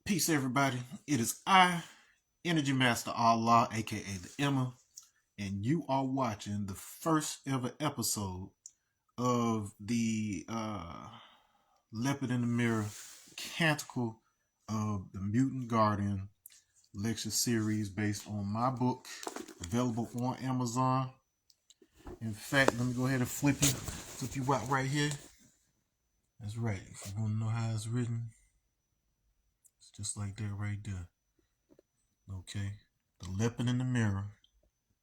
Peace, everybody. It is I, Energy Master Allah, aka the Emma, and you are watching the first ever episode of the Leopard in the Mirror Canticle of the Mutant Guardian lecture series based on my book, available on Amazon. In fact, let me go ahead and flip you out right here. That's right. If you want to know how it's written, it's just like that right there. Okay. The Leopard in the Mirror,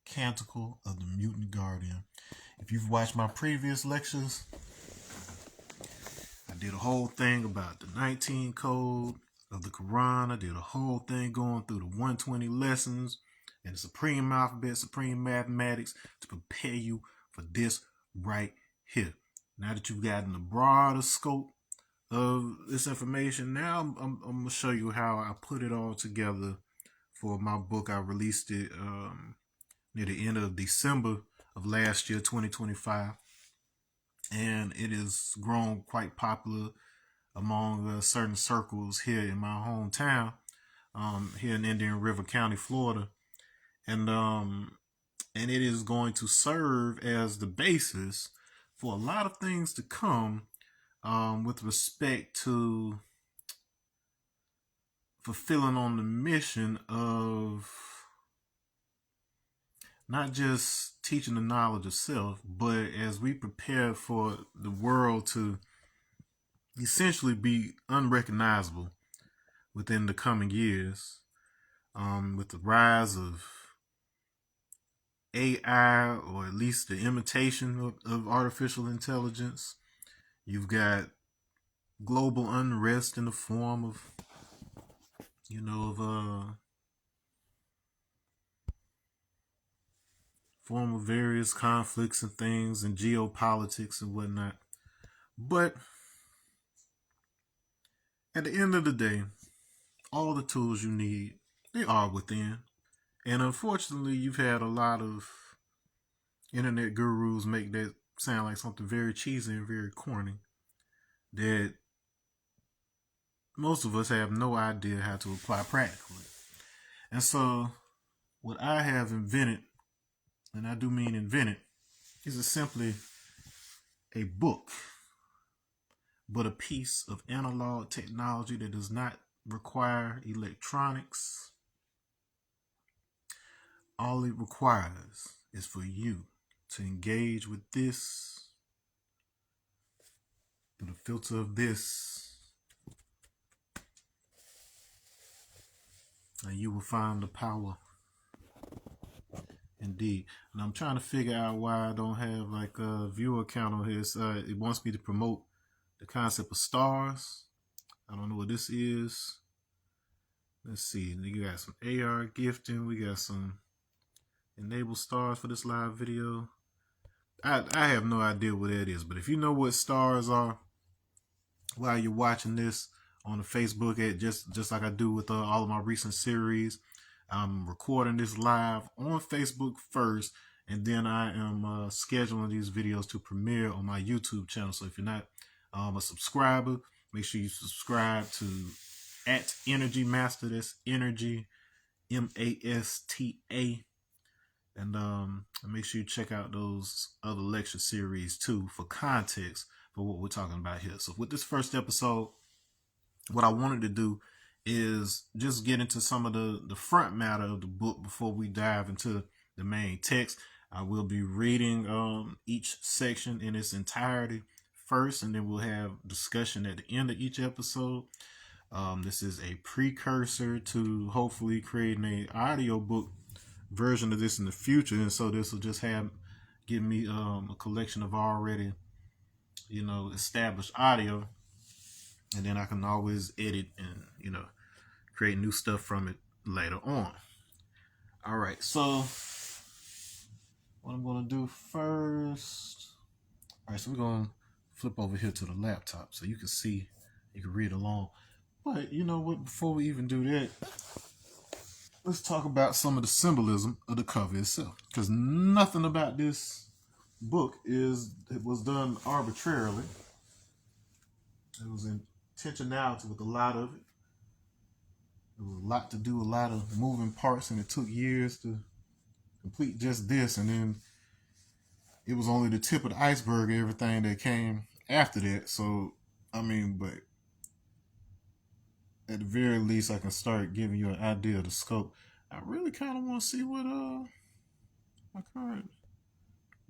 Canticle of the Mutant Guardian. If you've watched my previous lectures, I did a whole thing about the 19 code of the Quran. I did a whole thing going through the 120 lessons and the supreme alphabet, supreme mathematics to prepare you for this right here. Now that you've gotten the broader scope of this information, now I'm going to show you how I put it all together for my book. I released it near the end of December of last year, 2025. And it has grown quite popular among certain circles here in my hometown, here in Indian River County, Florida. And it is going to serve as the basis for a lot of things to come with respect to fulfilling on the mission of not just teaching the knowledge of self, but as we prepare for the world to essentially be unrecognizable within the coming years, with the rise of AI, or at least the imitation of artificial intelligence. You've got global unrest in the form of, various conflicts and things and geopolitics and whatnot. But at the end of the day, all the tools you need, they are within. And unfortunately, you've had a lot of internet gurus make that sound like something very cheesy and very corny that most of us have no idea how to apply practically. And so what I have invented, and I do mean invented, is simply a book, but a piece of analog technology that does not require electronics. All it requires is for you to engage with this through the filter of this, and you will find the power. Indeed. And I'm trying to figure out why I don't have like a viewer count on here. It wants me to promote the concept of stars. I don't know what this is. Let's see. You got some AR gifting. We got some enable stars for this live video. I have no idea what that is, but if you know what stars are while you're watching this on the Facebook, just like I do with all of my recent series, I'm recording this live on Facebook first, and then I am scheduling these videos to premiere on my YouTube channel. So if you're not a subscriber, make sure you subscribe to @Energy Master. That's Energy, MASTA. And make sure you check out those other lecture series too for context for what we're talking about here. So with this first episode, what I wanted to do is just get into some of the front matter of the book before we dive into the main text. I will be reading each section in its entirety first, and then we'll have discussion at the end of each episode. This is a precursor to hopefully creating an audiobook version of this in the future, and so this will just give me a collection of already established audio, and then I can always edit and create new stuff from it later on. All right, so what I'm going to do first, all right, so we're going to flip over here to the laptop so you can see, you can read along. But you know what, before we even do that, let's talk about some of the symbolism of the cover itself, because nothing about this book was done arbitrarily. It was intentionality with a lot of it. There was a lot to do, a lot of moving parts, and it took years to complete just this. And then it was only the tip of the iceberg of everything that came after that. So, I mean, but at the very least, I can start giving you an idea of the scope. I really kind of want to see what my current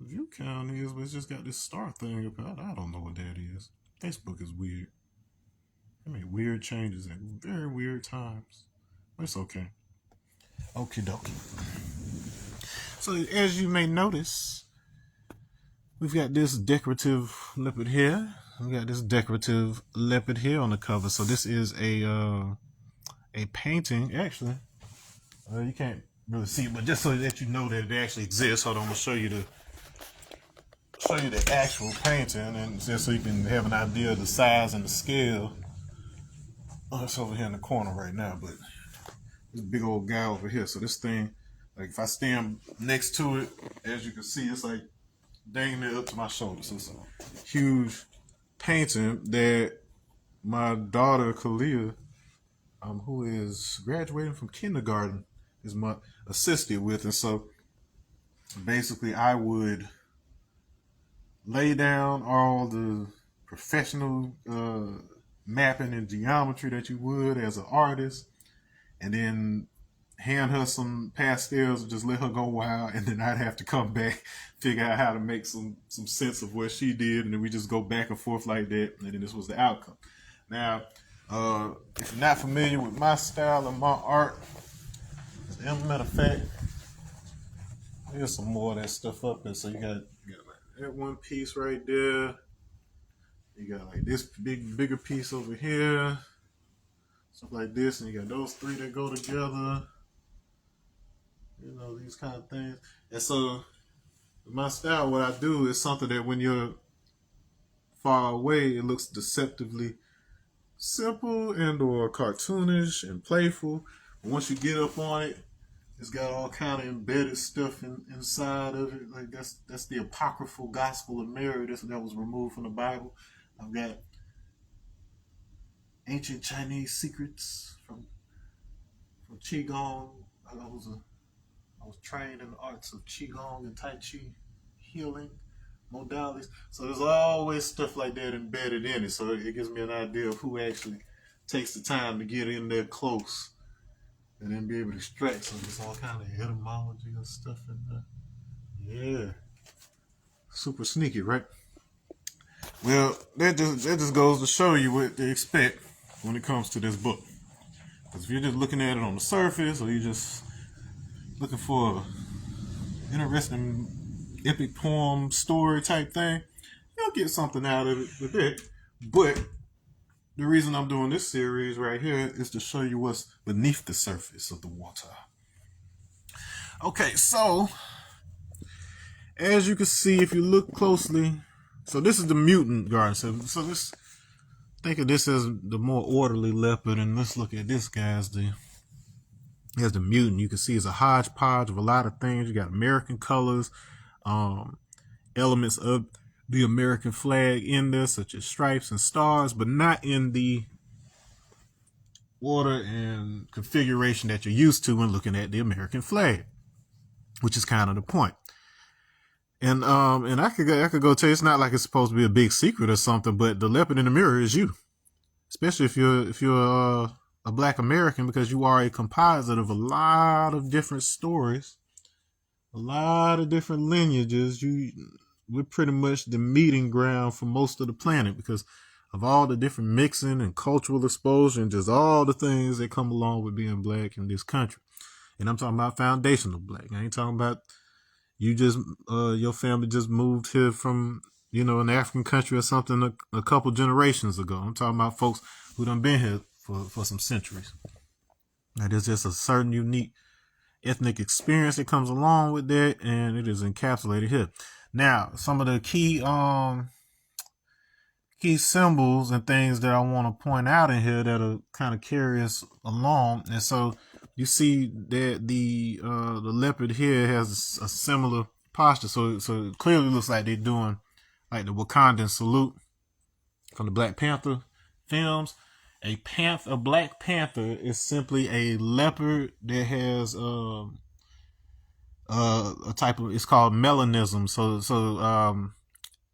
view count is, but it's just got this star thing up. I don't know what that is. Facebook is weird. I mean, weird changes at very weird times. But it's okay. Okie dokie. So as you may notice, we've got this decorative leopard here. We got this decorative leopard here on the cover. So this is a painting. Actually, you can't really see it, but just so that you know that it actually exists. Hold on, I'm gonna show you the actual painting, and just so you can have an idea of the size and the scale. Oh, it's over here in the corner right now, but this big old guy over here. So this thing, like if I stand next to it, as you can see, it's like dang near up to my shoulder. So it's a huge painting that my daughter Kalia, who is graduating from kindergarten, is my assisted with. And so basically I would lay down all the professional mapping and geometry that you would as an artist, and then hand her some pastels and just let her go wild, and then I'd have to come back, figure out how to make some sense of what she did, and then we just go back and forth like that, and then this was the outcome. Now, if you're not familiar with my style and my art, as a matter of fact, here's some more of that stuff up there. So you got like that one piece right there. You got like this bigger piece over here, stuff like this, and you got those three that go together. You know, these kind of things. And so my style, what I do is something that when you're far away, it looks deceptively simple and or cartoonish and playful. But once you get up on it, it's got all kind of embedded stuff inside of it. Like that's the apocryphal Gospel of Mary. That was removed from the Bible. I've got ancient Chinese secrets from Qigong. I was trained in the arts of Qigong and Tai Chi healing modalities. So there's always stuff like that embedded in it. So it gives me an idea of who actually takes the time to get in there close and then be able to extract some. There's all kind of etymology and stuff in there. Yeah. Super sneaky, right? Well, that just goes to show you what to expect when it comes to this book. Because if you're just looking at it on the surface, or you're just looking for an interesting epic poem story type thing, you'll get something out of it with it. But the reason I'm doing this series right here is to show you what's beneath the surface of the water. Okay, so as you can see, if you look closely, so this is the Mutant Guardian. So this, think of this as the more orderly leopard, and let's look at this guy as the Mutant. You can see it's a hodgepodge of a lot of things. You got American colors, elements of the American flag in there, such as stripes and stars, but not in the order and configuration that you're used to when looking at the American flag, which is kind of the point. And I could go tell you, it's not like it's supposed to be a big secret or something, but the leopard in the mirror is you, especially if you're a Black American, because you are a composite of a lot of different stories, a lot of different lineages. We're pretty much the meeting ground for most of the planet because of all the different mixing and cultural exposure and just all the things that come along with being Black in this country. And I'm talking about foundational Black. I ain't talking about you just your family just moved here from an African country or something a couple generations ago. I'm talking about folks who done been here for some centuries. And there's just a certain unique ethnic experience that comes along with that, and it is encapsulated here. Now, some of the key symbols and things that I want to point out in here that'll kind of carry us along. And so you see that the leopard here has a similar posture. So it clearly looks like they're doing like the Wakandan salute from the Black Panther films. A black panther is simply a leopard that has a type of, it's called melanism. So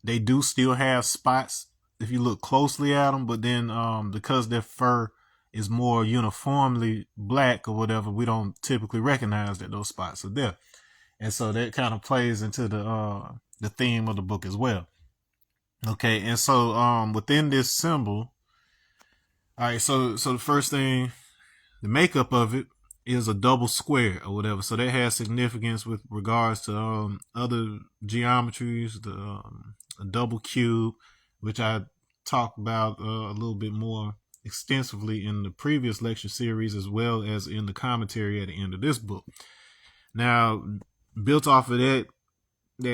they do still have spots if you look closely at them, but then because their fur is more uniformly black or whatever, we don't typically recognize that those spots are there. And so that kind of plays into the theme of the book as well. Okay, and so within this symbol, all right, so the first thing, the makeup of it is a double square or whatever. So that has significance with regards to other geometries, a double cube, which I talked about a little bit more extensively in the previous lecture series, as well as in the commentary at the end of this book. Now, built off of that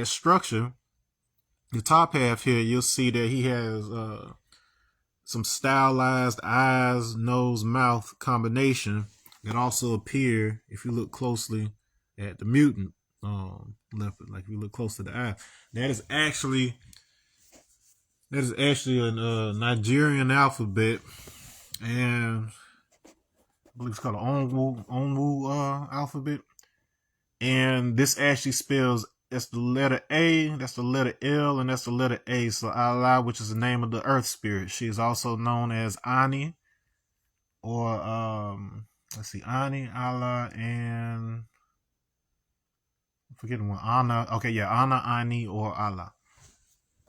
structure, the top half here, you'll see that he has some stylized eyes, nose, mouth combination that also appear if you look closely at the mutant leopard. Like if you look close to the eye, that is actually a Nigerian alphabet, and I believe it's called an Onwu alphabet. And this actually spells, that's the letter A, that's the letter L, and that's the letter A. So Allah, which is the name of the earth spirit. She is also known as Ani, or let's see, Ani, Allah, and I'm forgetting one. Ana. Okay, yeah, Ana, Ani, or Allah,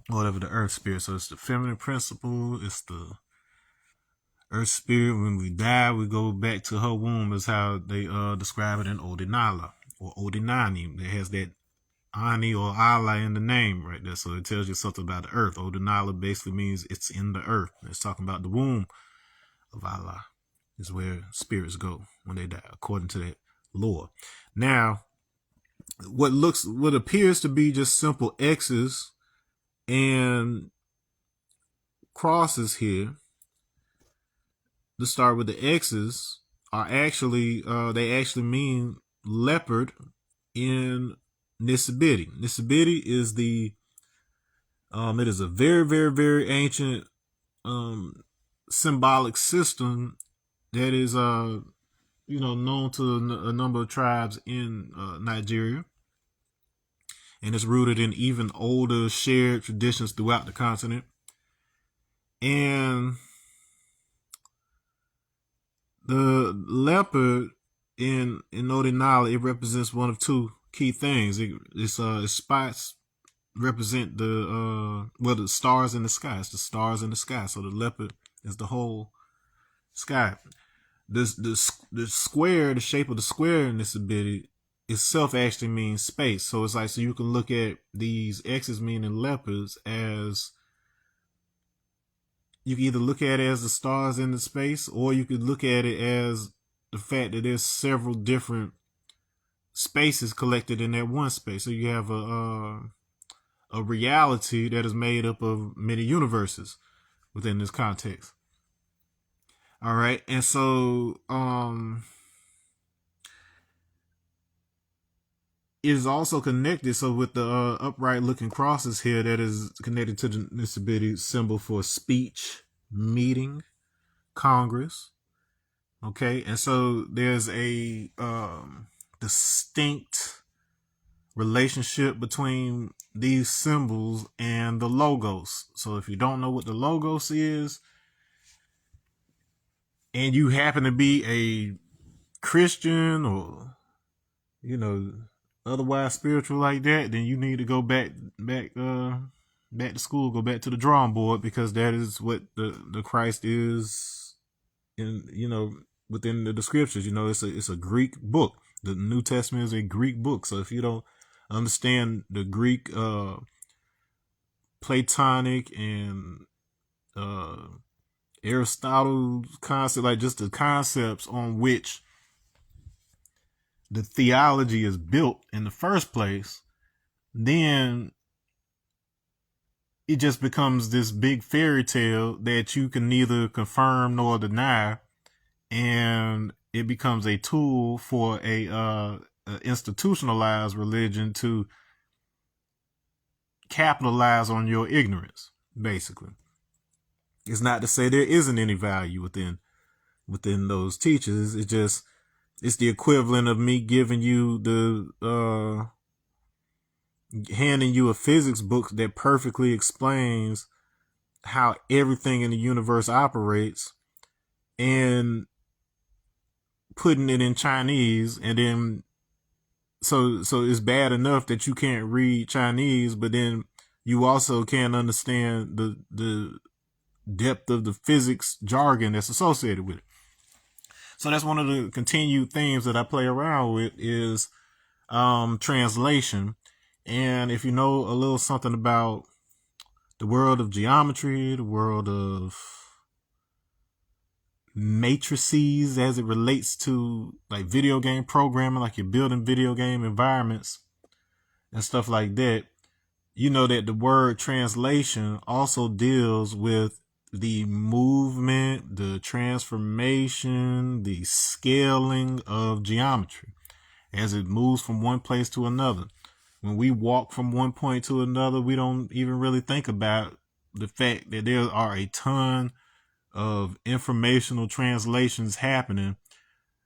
whatever the earth spirit. So it's the feminine principle. It's the earth spirit. When we die, we go back to her womb, is how they describe it in Odinala or Odinani. It has that Ani or Allah in the name right there. So it tells you something about the earth. Odinala basically means it's in the earth. It's talking about the womb of Allah is where spirits go when they die, according to that lore. Now, what appears to be just simple X's and crosses here, to start with the X's, are actually, they actually mean leopard in Nisibiti. Nisibiti is it is a very, very, very ancient symbolic system that is known to a number of tribes in Nigeria, and it's rooted in even older shared traditions throughout the continent. And the leopard in Odinala, it represents one of two key things. Its spots represent the stars in the sky. It's the stars in the sky. So the leopard is the whole sky. The square, the shape of the square in this ability itself actually means space. So it's like, so you can look at these X's meaning leopards as, you can either look at it as the stars in the space, or you could look at it as the fact that there's several different spaces collected in that one space. So you have a reality that is made up of many universes within this context. All right, and so it is also connected. So with the upright looking crosses here, that is connected to the Nisibiti symbol for speech, meeting, Congress. Okay, and so there's a distinct relationship between these symbols and the logos. So if you don't know what the logos is, and you happen to be a Christian or otherwise spiritual like that, then you need to go back to school, go back to the drawing board, because that is what the Christ is in within the scriptures. It's a Greek book. The New Testament is a Greek book. So if you don't understand the Greek Platonic and Aristotle's concept, like just the concepts on which the theology is built in the first place, then it just becomes this big fairy tale that you can neither confirm nor deny, and it becomes a tool for a institutionalized religion to capitalize on your ignorance, basically. It's not to say there isn't any value within those teachers. It's the equivalent of me giving you handing you a physics book that perfectly explains how everything in the universe operates, and putting it in Chinese, and then so it's bad enough that you can't read Chinese, but then you also can't understand the depth of the physics jargon that's associated with it. So that's one of the continued themes that I play around with is translation. And if you know a little something about the world of geometry, the world of matrices as it relates to like video game programming, like you're building video game environments and stuff like that, you know that the word translation also deals with the movement, the transformation, the scaling of geometry as it moves from one place to another. When we walk from one point to another, we don't even really think about the fact that there are a ton of informational translations happening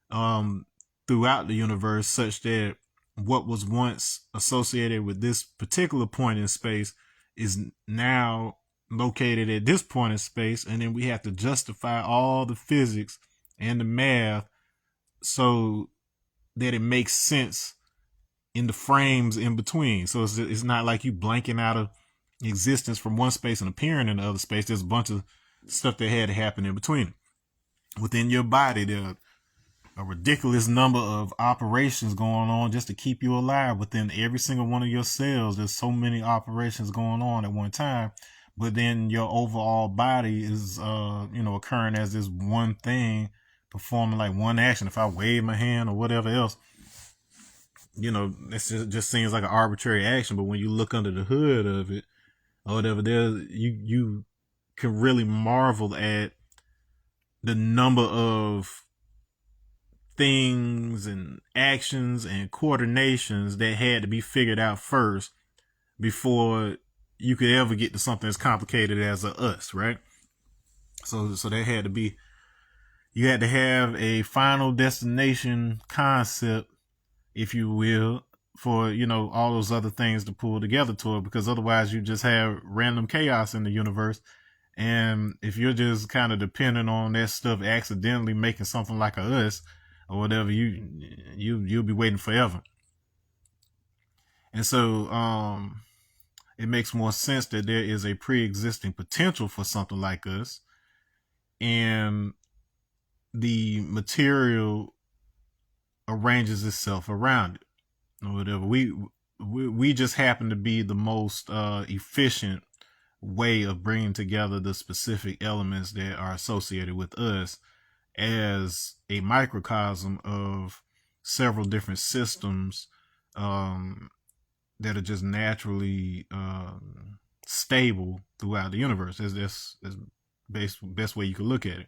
throughout the universe, such that what was once associated with this particular point in space is now located at this point in space, and then we have to justify all the physics and the math so that it makes sense in the frames in between. So it's not like you blanking out of existence from one space and appearing in the other space. There's a bunch of stuff that had to happen in between. Within your body, there are a ridiculous number of operations going on just to keep you alive. Within every single one of your cells, there's so many operations going on at one time. But then your overall body is, occurring as this one thing, performing like one action. If I wave my hand or whatever else, it just seems like an arbitrary action. But when you look under the hood of it or whatever, you can really marvel at the number of things and actions and coordinations that had to be figured out first before you could ever get to something as complicated as a us, right? So there had to be, you had to have a final destination concept, if you will, for, all those other things to pull together to it, because otherwise you just have random chaos in the universe. And if you're just kind of dependent on that stuff accidentally making something like a us or whatever, you'll be waiting forever. And so it makes more sense that there is a pre-existing potential for something like us, and the material arranges itself around it or whatever. We just happen to be the most efficient way of bringing together the specific elements that are associated with us as a microcosm of several different systems that are just naturally stable throughout the universe. That's best way you could look at it.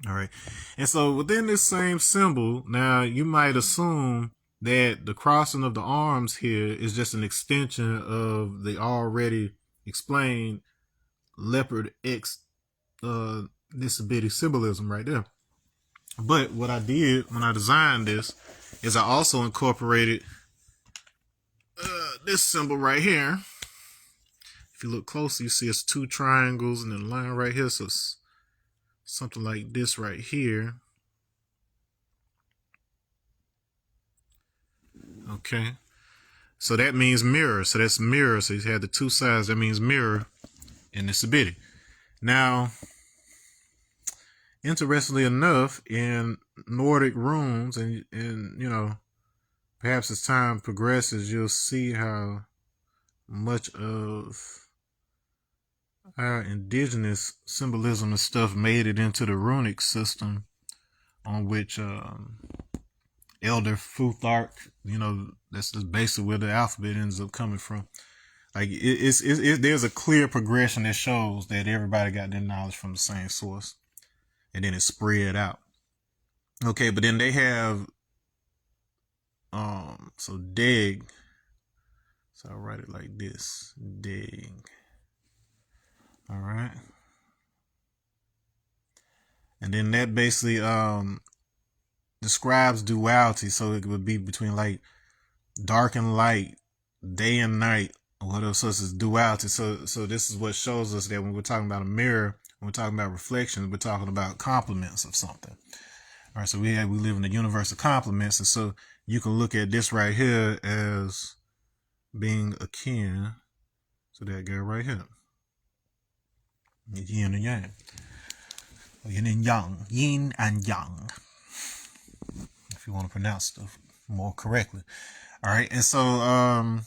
All right. And so within this same symbol, now you might assume that the crossing of the arms here is just an extension of the already explained Leopard X disability symbolism right there. But what I did when I designed this is I also incorporated this symbol right here. If you look closely, you see it's two triangles and then a line right here. So it's something like this right here. Okay. So that means mirror. So that's mirror. So you had the two sides. That means mirror in the Sabiti. Now, interestingly enough, in Nordic runes, and perhaps as time progresses, you'll see how much of our indigenous symbolism and stuff made it into the runic system, on which Elder Futhark, that's just basically where the alphabet ends up coming from. Like there's a clear progression that shows that everybody got their knowledge from the same source, and then it's spread out. Okay, but then they have so Deg. So I'll write it like this. Deg. All right. And then that basically describes duality. So it would be between like dark and light, day and night, or whatever. So it's duality. So this is what shows us that when we're talking about a mirror, when we're talking about reflections, we're talking about complements of something. All right, so we live in the universe of complements, and so you can look at this right here as being akin to that guy right here. Yin and yang. Yin and yang. Yin and yang. If you want to pronounce stuff more correctly. All right, and so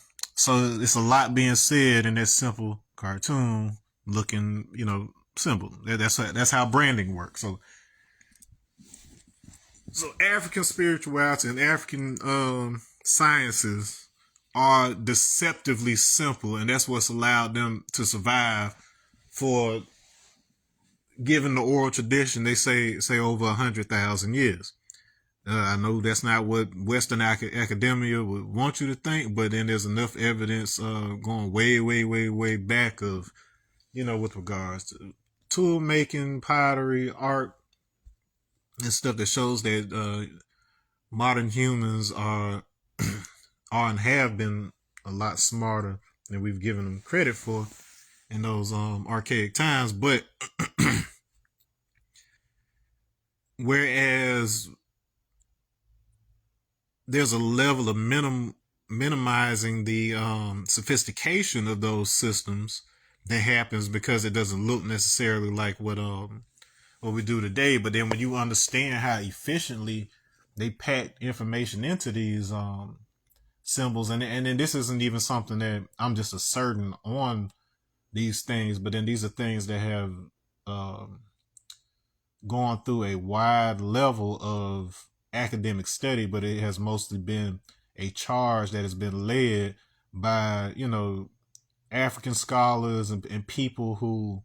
it's a lot being said in that simple cartoon looking, symbol. That's how branding works. So African spirituality and African sciences are deceptively simple, and that's what's allowed them to survive for, given the oral tradition, they say over 100,000 years. I know that's not what Western academia would want you to think, but then there's enough evidence going way, way, way, way back of, with regards to tool making, pottery, art, and stuff that shows that modern humans are and have been a lot smarter than we've given them credit for in those archaic times. But whereas there's a level of minimizing the sophistication of those systems that happens because it doesn't look necessarily like what we do today. But then when you understand how efficiently they pack information into these symbols, and then this isn't even something that I'm just asserting on these things, but then these are things that have gone through a wide level of academic study, but it has mostly been a charge that has been led by, African scholars and people who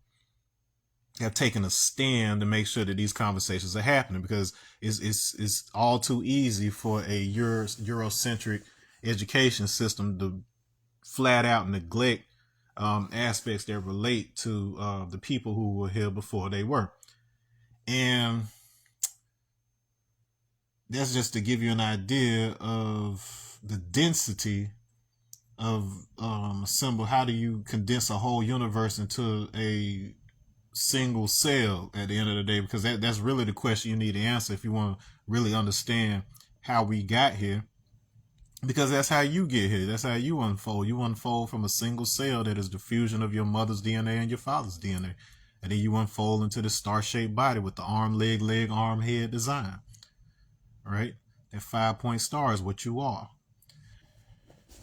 have taken a stand to make sure that these conversations are happening, because it's all too easy for a Eurocentric education system to flat out neglect aspects that relate to the people who were here before they were. And that's just to give you an idea of the density of a symbol. How do you condense a whole universe into a single cell at the end of the day? Because that's really the question you need to answer if you want to really understand how we got here. Because that's how you get here. That's how you unfold. You unfold from a single cell that is the fusion of your mother's DNA and your father's DNA. And then you unfold into the star-shaped body with the arm, leg, arm, head design. Right? That 5-point star is what you are.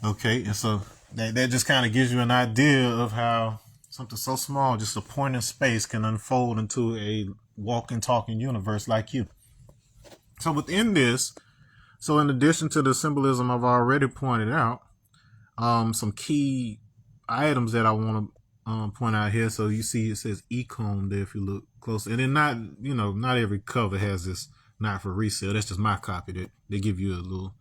Okay, and so that just kind of gives you an idea of how something so small, just a point in space, can unfold into a walking, talking universe like you. So within this, so in addition to the symbolism I've already pointed out, some key items that I want to point out here. So you see it says econ there if you look close. And then not every cover has this not for resale. That's just my copy. That they give you a little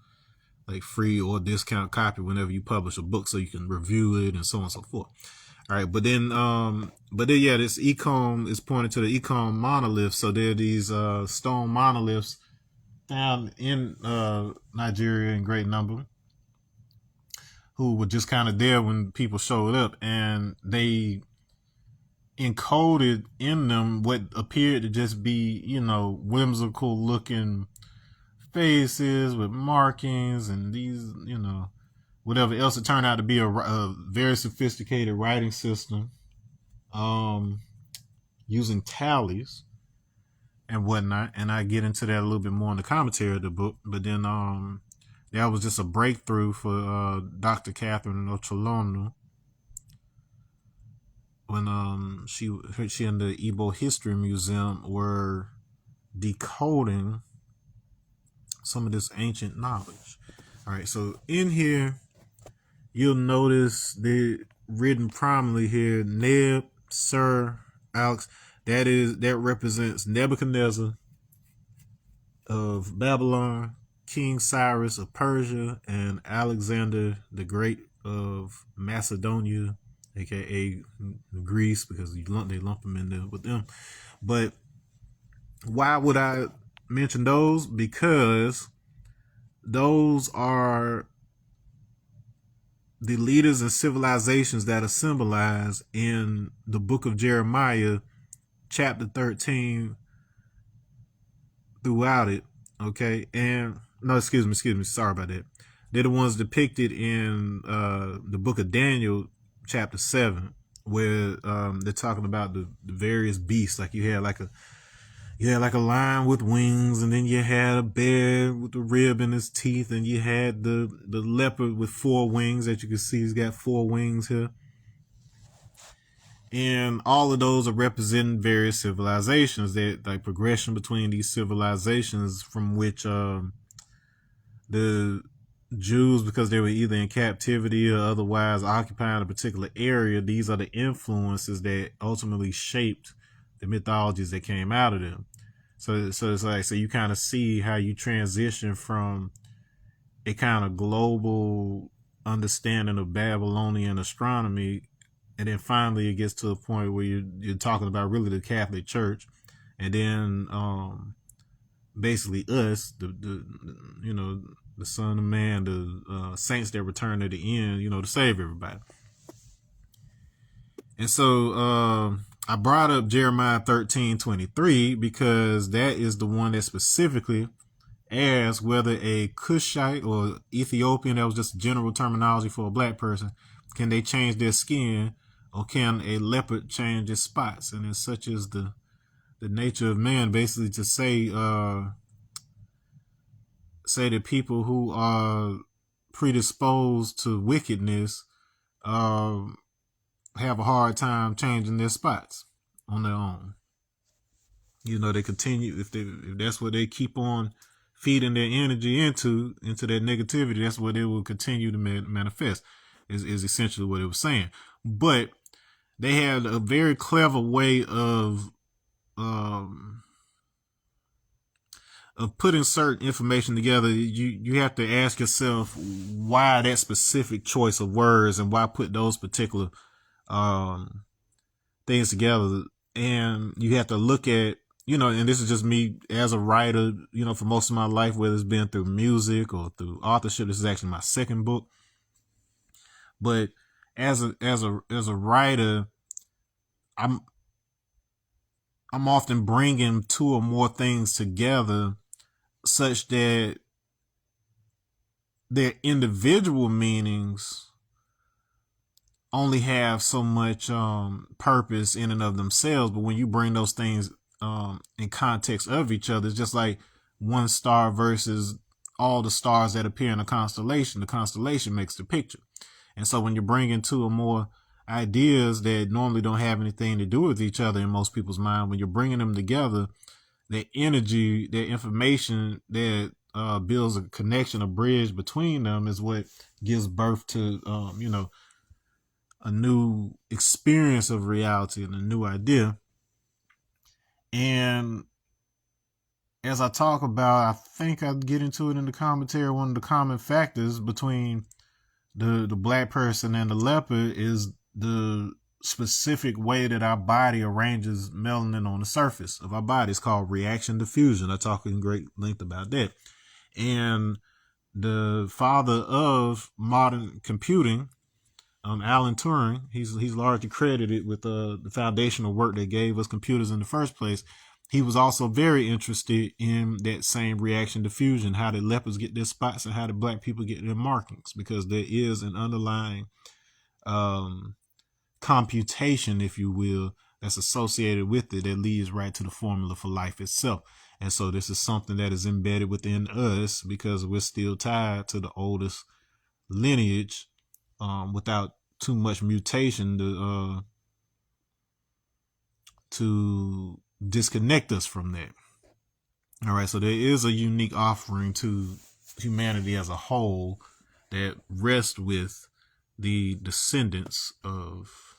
like free or discount copy whenever you publish a book so you can review it and so on and so forth. All right, but then this econ is pointing to the econ monoliths. So there are these stone monoliths found in Nigeria in great number, who were just kind of there when people showed up, and they encoded in them what appeared to just be, whimsical looking faces with markings and these, whatever else. It turned out to be a very sophisticated writing system, using tallies and whatnot. And I get into that a little bit more in the commentary of the book. But then that was just a breakthrough for Dr. Catherine Ocholonu when she and the Igbo History Museum were decoding some of this ancient knowledge. All right, so in here you'll notice they're written prominently here, Neb, Sir, Alex. That represents Nebuchadnezzar of Babylon, King Cyrus of Persia, and Alexander the Great of Macedonia, aka Greece, because they lump them in there with them. But Why would I mention those? Because those are the leaders and civilizations that are symbolized in the book of Jeremiah, chapter 13, throughout it. Okay. And no, excuse me. Sorry about that. They're the ones depicted in the book of Daniel, chapter 7, where they're talking about the various beasts. Like you had like a lion with wings, and then you had a bear with a rib in his teeth, and you had the leopard with 4 wings that you can see. He's got 4 wings here. And all of those are representing various civilizations. That like progression between these civilizations, from which the Jews, because they were either in captivity or otherwise occupying a particular area, these are the influences that ultimately shaped the mythologies that came out of them. So it's like, so you kind of see how you transition from a kind of global understanding of Babylonian astronomy, and then finally it gets to a point where you're talking about really the Catholic Church, and then basically us, the you know, the Son of Man, the saints that return at the end, you know, to save everybody. And so I brought up Jeremiah 13:23 because that is the one that specifically asks whether a Cushite or Ethiopian, that was just general terminology for a black person, can they change their skin, or can a leopard change its spots? And it's such as the nature of man, basically to say that people who are predisposed to wickedness have a hard time changing their spots on their own. You know, they continue, if that's what they keep on feeding their energy into that negativity, that's what it will continue to manifest, is essentially what it was saying. But they had a very clever way of putting certain information together. You have to ask yourself why that specific choice of words, and why put those particular things together. And you have to look at, you know, and this is just me as a writer, you know, for most of my life, whether it's been through music or through authorship. This is actually my second book. But as a writer, I'm often bringing 2 or more things together such that their individual meanings only have so much purpose in and of themselves. But when you bring those things in context of each other, it's just like one star versus all the stars that appear in a constellation. The constellation makes the picture. And so when you're bringing 2 or more ideas that normally don't have anything to do with each other in most people's mind, when you're bringing them together, the energy, the information that builds a connection, a bridge between them, is what gives birth to, you know, a new experience of reality and a new idea. And as I talk about, I think I get into it in the commentary, one of the common factors between the black person and the leopard is the specific way that our body arranges melanin on the surface of our body. It's called reaction diffusion. I talk in great length about that. And the father of modern computing, Alan Turing, he's largely credited with the foundational work that gave us computers in the first place. He was also very interested in that same reaction diffusion, how the leopards get their spots and how the black people get their markings, because there is an underlying computation, if you will, that's associated with it, that leads right to the formula for life itself. And so this is something that is embedded within us because we're still tied to the oldest lineage, without too much mutation to disconnect us from that. All right, so there is a unique offering to humanity as a whole that rests with the descendants of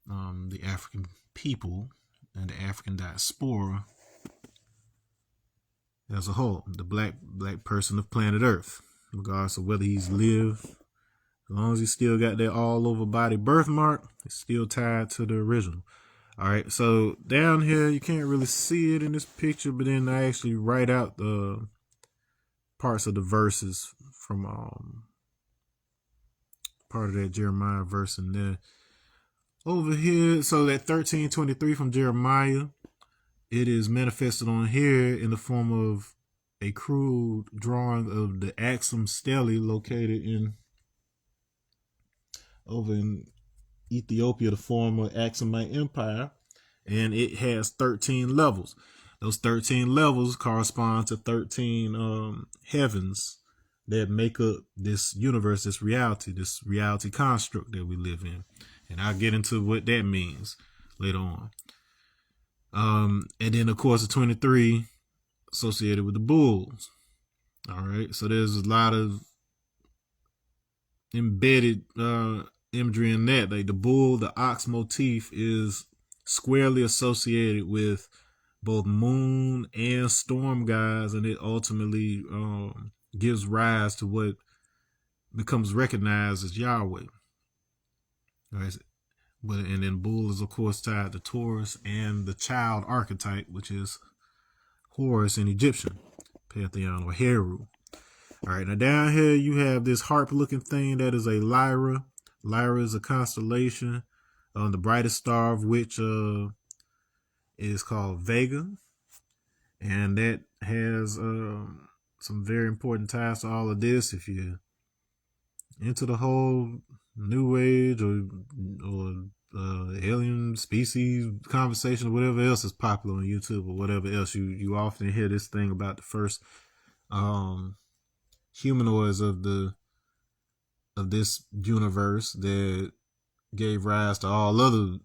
the African people and the African diaspora as a whole, the black person of planet Earth, regardless of whether he's lived. As long as he still got that all over body birthmark, it's still tied to the original. All right, so down here you can't really see it in this picture, but then I actually write out the parts of the verses from part of that Jeremiah verse in there. Over here, so that 13:23 from Jeremiah, it is manifested on here in the form of a crude drawing of the Axum Stele located over in Ethiopia, the former Aksumite Empire, and it has 13 levels. Those 13 levels correspond to 13 heavens that make up this universe, this reality construct that we live in. And I'll get into what that means later on. And then, of course, the 23 associated with the bulls. All right, so there's a lot of embedded imagery in that. Like the bull, the ox motif is squarely associated with both moon and storm gods, and it ultimately gives rise to what becomes recognized as Yahweh. All right. And then bull is of course tied to Taurus and the child archetype, which is Horus in Egyptian pantheon, or Heru. All right, now down here you have this harp-looking thing that is a Lyra. Lyra is a constellation, the brightest star of which is called Vega, and that has some very important ties to all of this. If you're into the whole New Age or alien species conversation or whatever else is popular on YouTube or whatever else, you often hear this thing about the first humanoids of this universe that gave rise to all other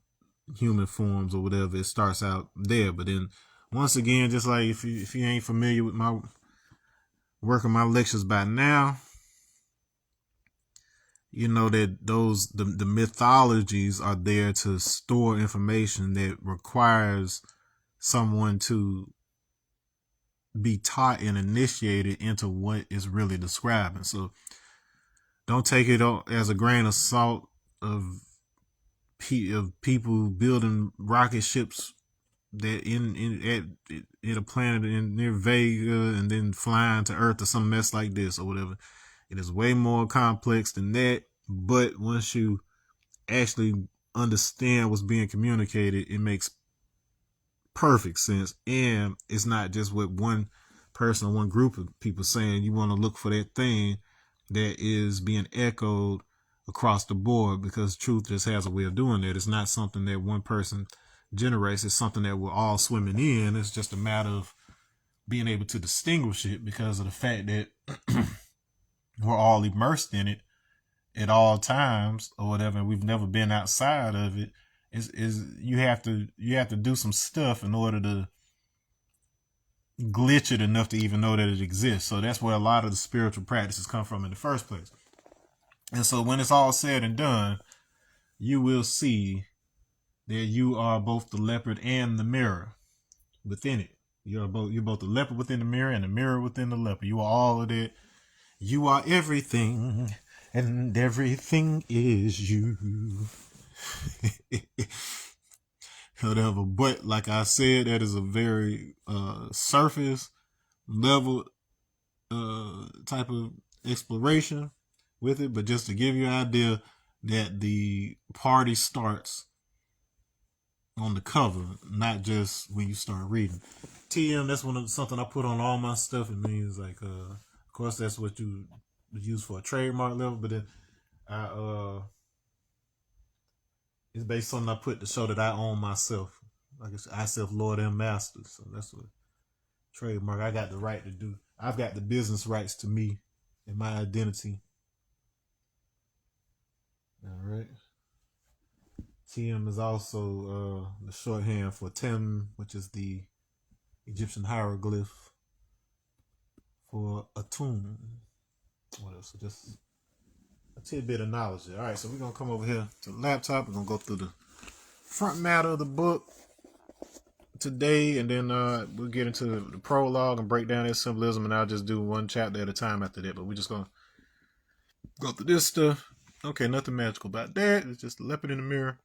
human forms or whatever. It starts out there, but then once again, just like if you ain't familiar with my work on my lectures by now, you know that the mythologies are there to store information that requires someone to be taught and initiated into what is really describing. So don't take it as a grain of salt of people building rocket ships that in a planet near Vega and then flying to Earth or some mess like this or whatever. It is way more complex than that. But once you actually understand what's being communicated, it makes perfect sense. And it's not just what one person or one group of people saying. You want to look for that thing that is being echoed across the board, because truth just has a way of doing that. It's not something that one person generates. It's something that we're all swimming in. It's just a matter of being able to distinguish it because of the fact that we're all immersed in it at all times or whatever, and we've never been outside of it. Is you have to do some stuff in order to glitch it enough to even know that it exists. So that's where a lot of the spiritual practices come from in the first place. And so when it's all said and done, you will see that you are both the leopard and the mirror within it. You're both the leopard within the mirror and the mirror within the leopard. You are all of that. You are everything, and everything is you. Whatever. But like I said, that is a very surface level type of exploration with it. But just to give you an idea that the party starts on the cover, not just when you start reading. TM, that's something I put on all my stuff. It means like of course that's what you use for a trademark level, but then it's based on something I put to show that I own myself. Like I self Lord and Master. So that's what trademark. I got the right to do. I've got the business rights to me and my identity. All right. TM is also the shorthand for Tem, which is the Egyptian hieroglyph for Atum. What else? So just a tidbit of knowledge there. All right, so we're going to come over here to the laptop. We're going to go through the front matter of the book today, and then we'll get into the prologue and break down its symbolism, and I'll just do one chapter at a time after that. But we're just going to go through this stuff. Okay, nothing magical about that. It's just a leopard in the mirror.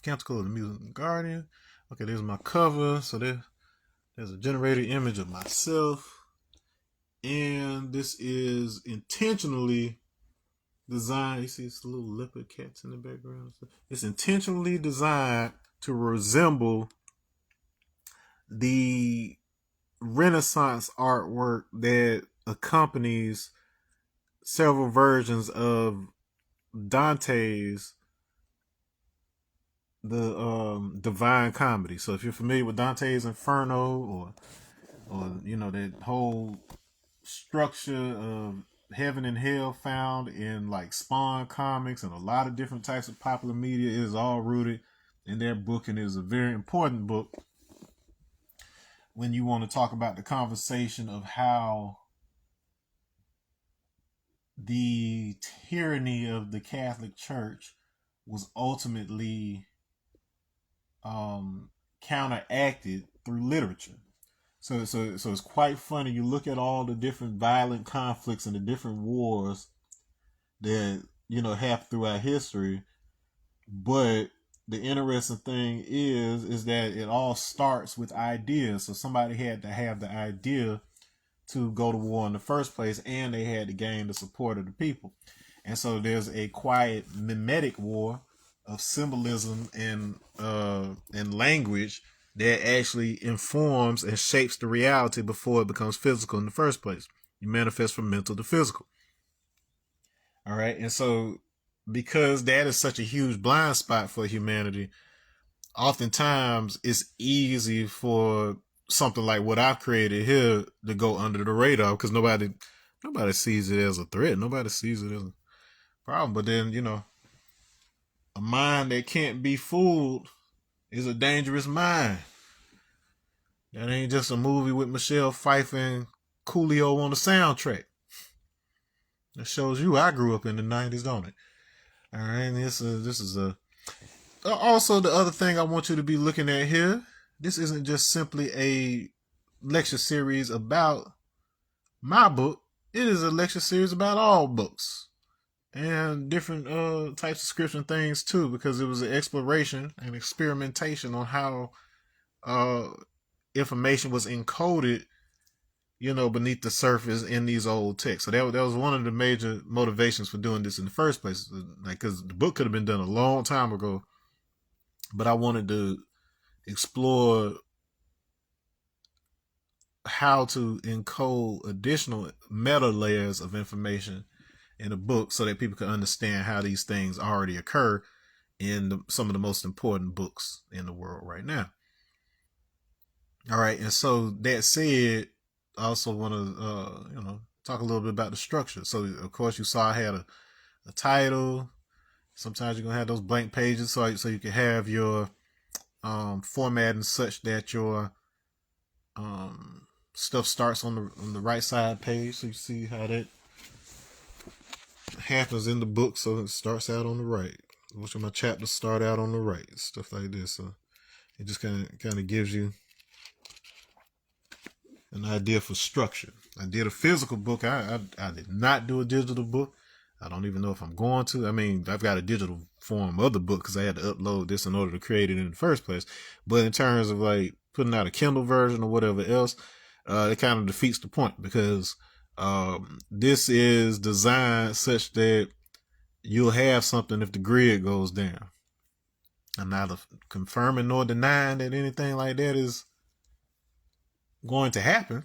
Canticle of the Mutant Guardian. Okay, there's my cover. So there's a generated image of myself. And this is intentionally designed. You see it's little leopard cats in the background. It's intentionally designed to resemble the Renaissance artwork that accompanies several versions of Dante's the Divine Comedy. So if you're familiar with Dante's Inferno or you know that whole structure of heaven and hell found in like Spawn comics and a lot of different types of popular media, is all rooted in their book, and is a very important book when you want to talk about the conversation of how the tyranny of the Catholic Church was ultimately counteracted through literature. So it's quite funny. You look at all the different violent conflicts and the different wars that happened throughout history, but the interesting thing is that it all starts with ideas. So somebody had to have the idea to go to war in the first place, and they had to gain the support of the people. And so there's a quiet mimetic war of symbolism and language that actually informs and shapes the reality before it becomes physical in the first place. You manifest from mental to physical. All right. And so because that is such a huge blind spot for humanity, oftentimes it's easy for something like what I've created here to go under the radar, because nobody sees it as a threat. Nobody sees it as a problem. But then, a mind that can't be fooled is a dangerous mind. That ain't just a movie with Michelle Pfeiffer and Coolio on the soundtrack. That shows you I grew up in the 90s, don't it? All right, and this is a also the other thing I want you to be looking at here. This isn't just simply a lecture series about my book. It is a lecture series about all books and different types of scripture things too, because it was an exploration and experimentation on how information was encoded, beneath the surface in these old texts. So that was one of the major motivations for doing this in the first place. Like, because the book could have been done a long time ago, but I wanted to explore how to encode additional meta layers of information in a book so that people can understand how these things already occur in some of the most important books in the world right now. All right, and so that said, I also want to talk a little bit about the structure. So of course you saw I had a title. Sometimes you're gonna have those blank pages, so you can have your formatting such that your stuff starts on the right side page. So you see how that happens in the book. So it starts out on the right. Which of my chapters start out on the right, stuff like this. So it just kind of gives you an idea for structure. I did a physical book. I did not do a digital book. I don't even know if I'm going to. I mean, I've got a digital form of the book because I had to upload this in order to create it in the first place. But in terms of like putting out a Kindle version or whatever else, it kind of defeats the point, because this is designed such that you'll have something if the grid goes down. I'm not confirming nor denying that anything like that is going to happen.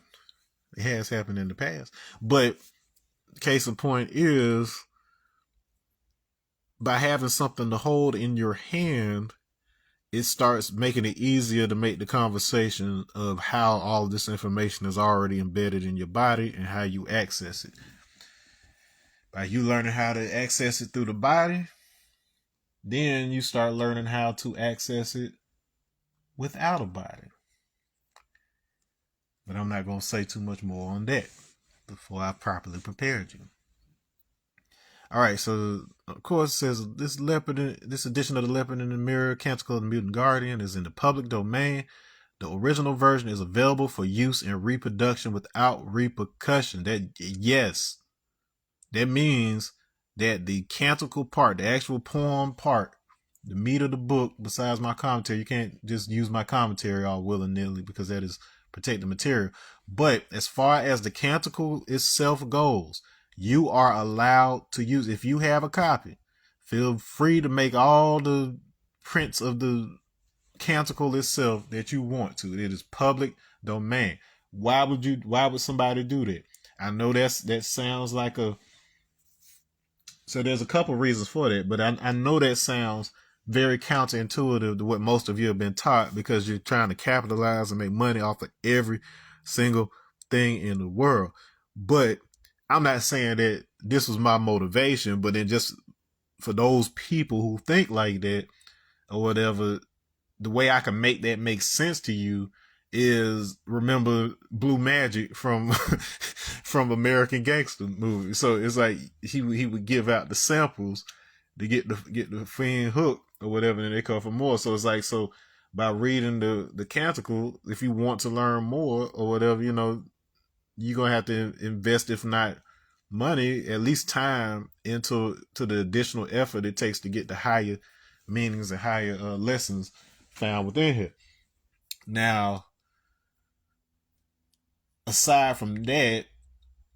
It has happened in the past. But case in point is, by having something to hold in your hand, it starts making it easier to make the conversation of how all of this information is already embedded in your body and how you access it. By you learning how to access it through the body, then you start learning how to access it without a body. But I'm not going to say too much more on that before I properly prepared you. All right, so of course it says this edition of the Leopard in the Mirror, Canticle of the Mutant Guardian, is in the public domain. The original version is available for use and reproduction without repercussion. That means that the canticle part, the actual poem part, the meat of the book, besides my commentary. You can't just use my commentary all willy-nilly because that is protected material. But as far as the Canticle itself goes, you are allowed to use, if you have a copy, feel free to make all the prints of the Canticle itself that you want to. It is public domain. Why would somebody do that? I know that sounds like a, so there's a couple reasons for that, but I know that sounds very counterintuitive to what most of you have been taught, because you're trying to capitalize and make money off of every single thing in the world. But I'm not saying that this was my motivation, but then just for those people who think like that or whatever, the way I can make that make sense to you is remember Blue Magic from from American Gangster movie. So it's like he would give out the samples to get the fiend hooked or whatever, and they come for more. So it's like, so by reading the Canticle, if you want to learn more or whatever, you're gonna have to invest, if not money, at least time into the additional effort it takes to get the higher meanings and higher lessons found within here. Now, aside from that,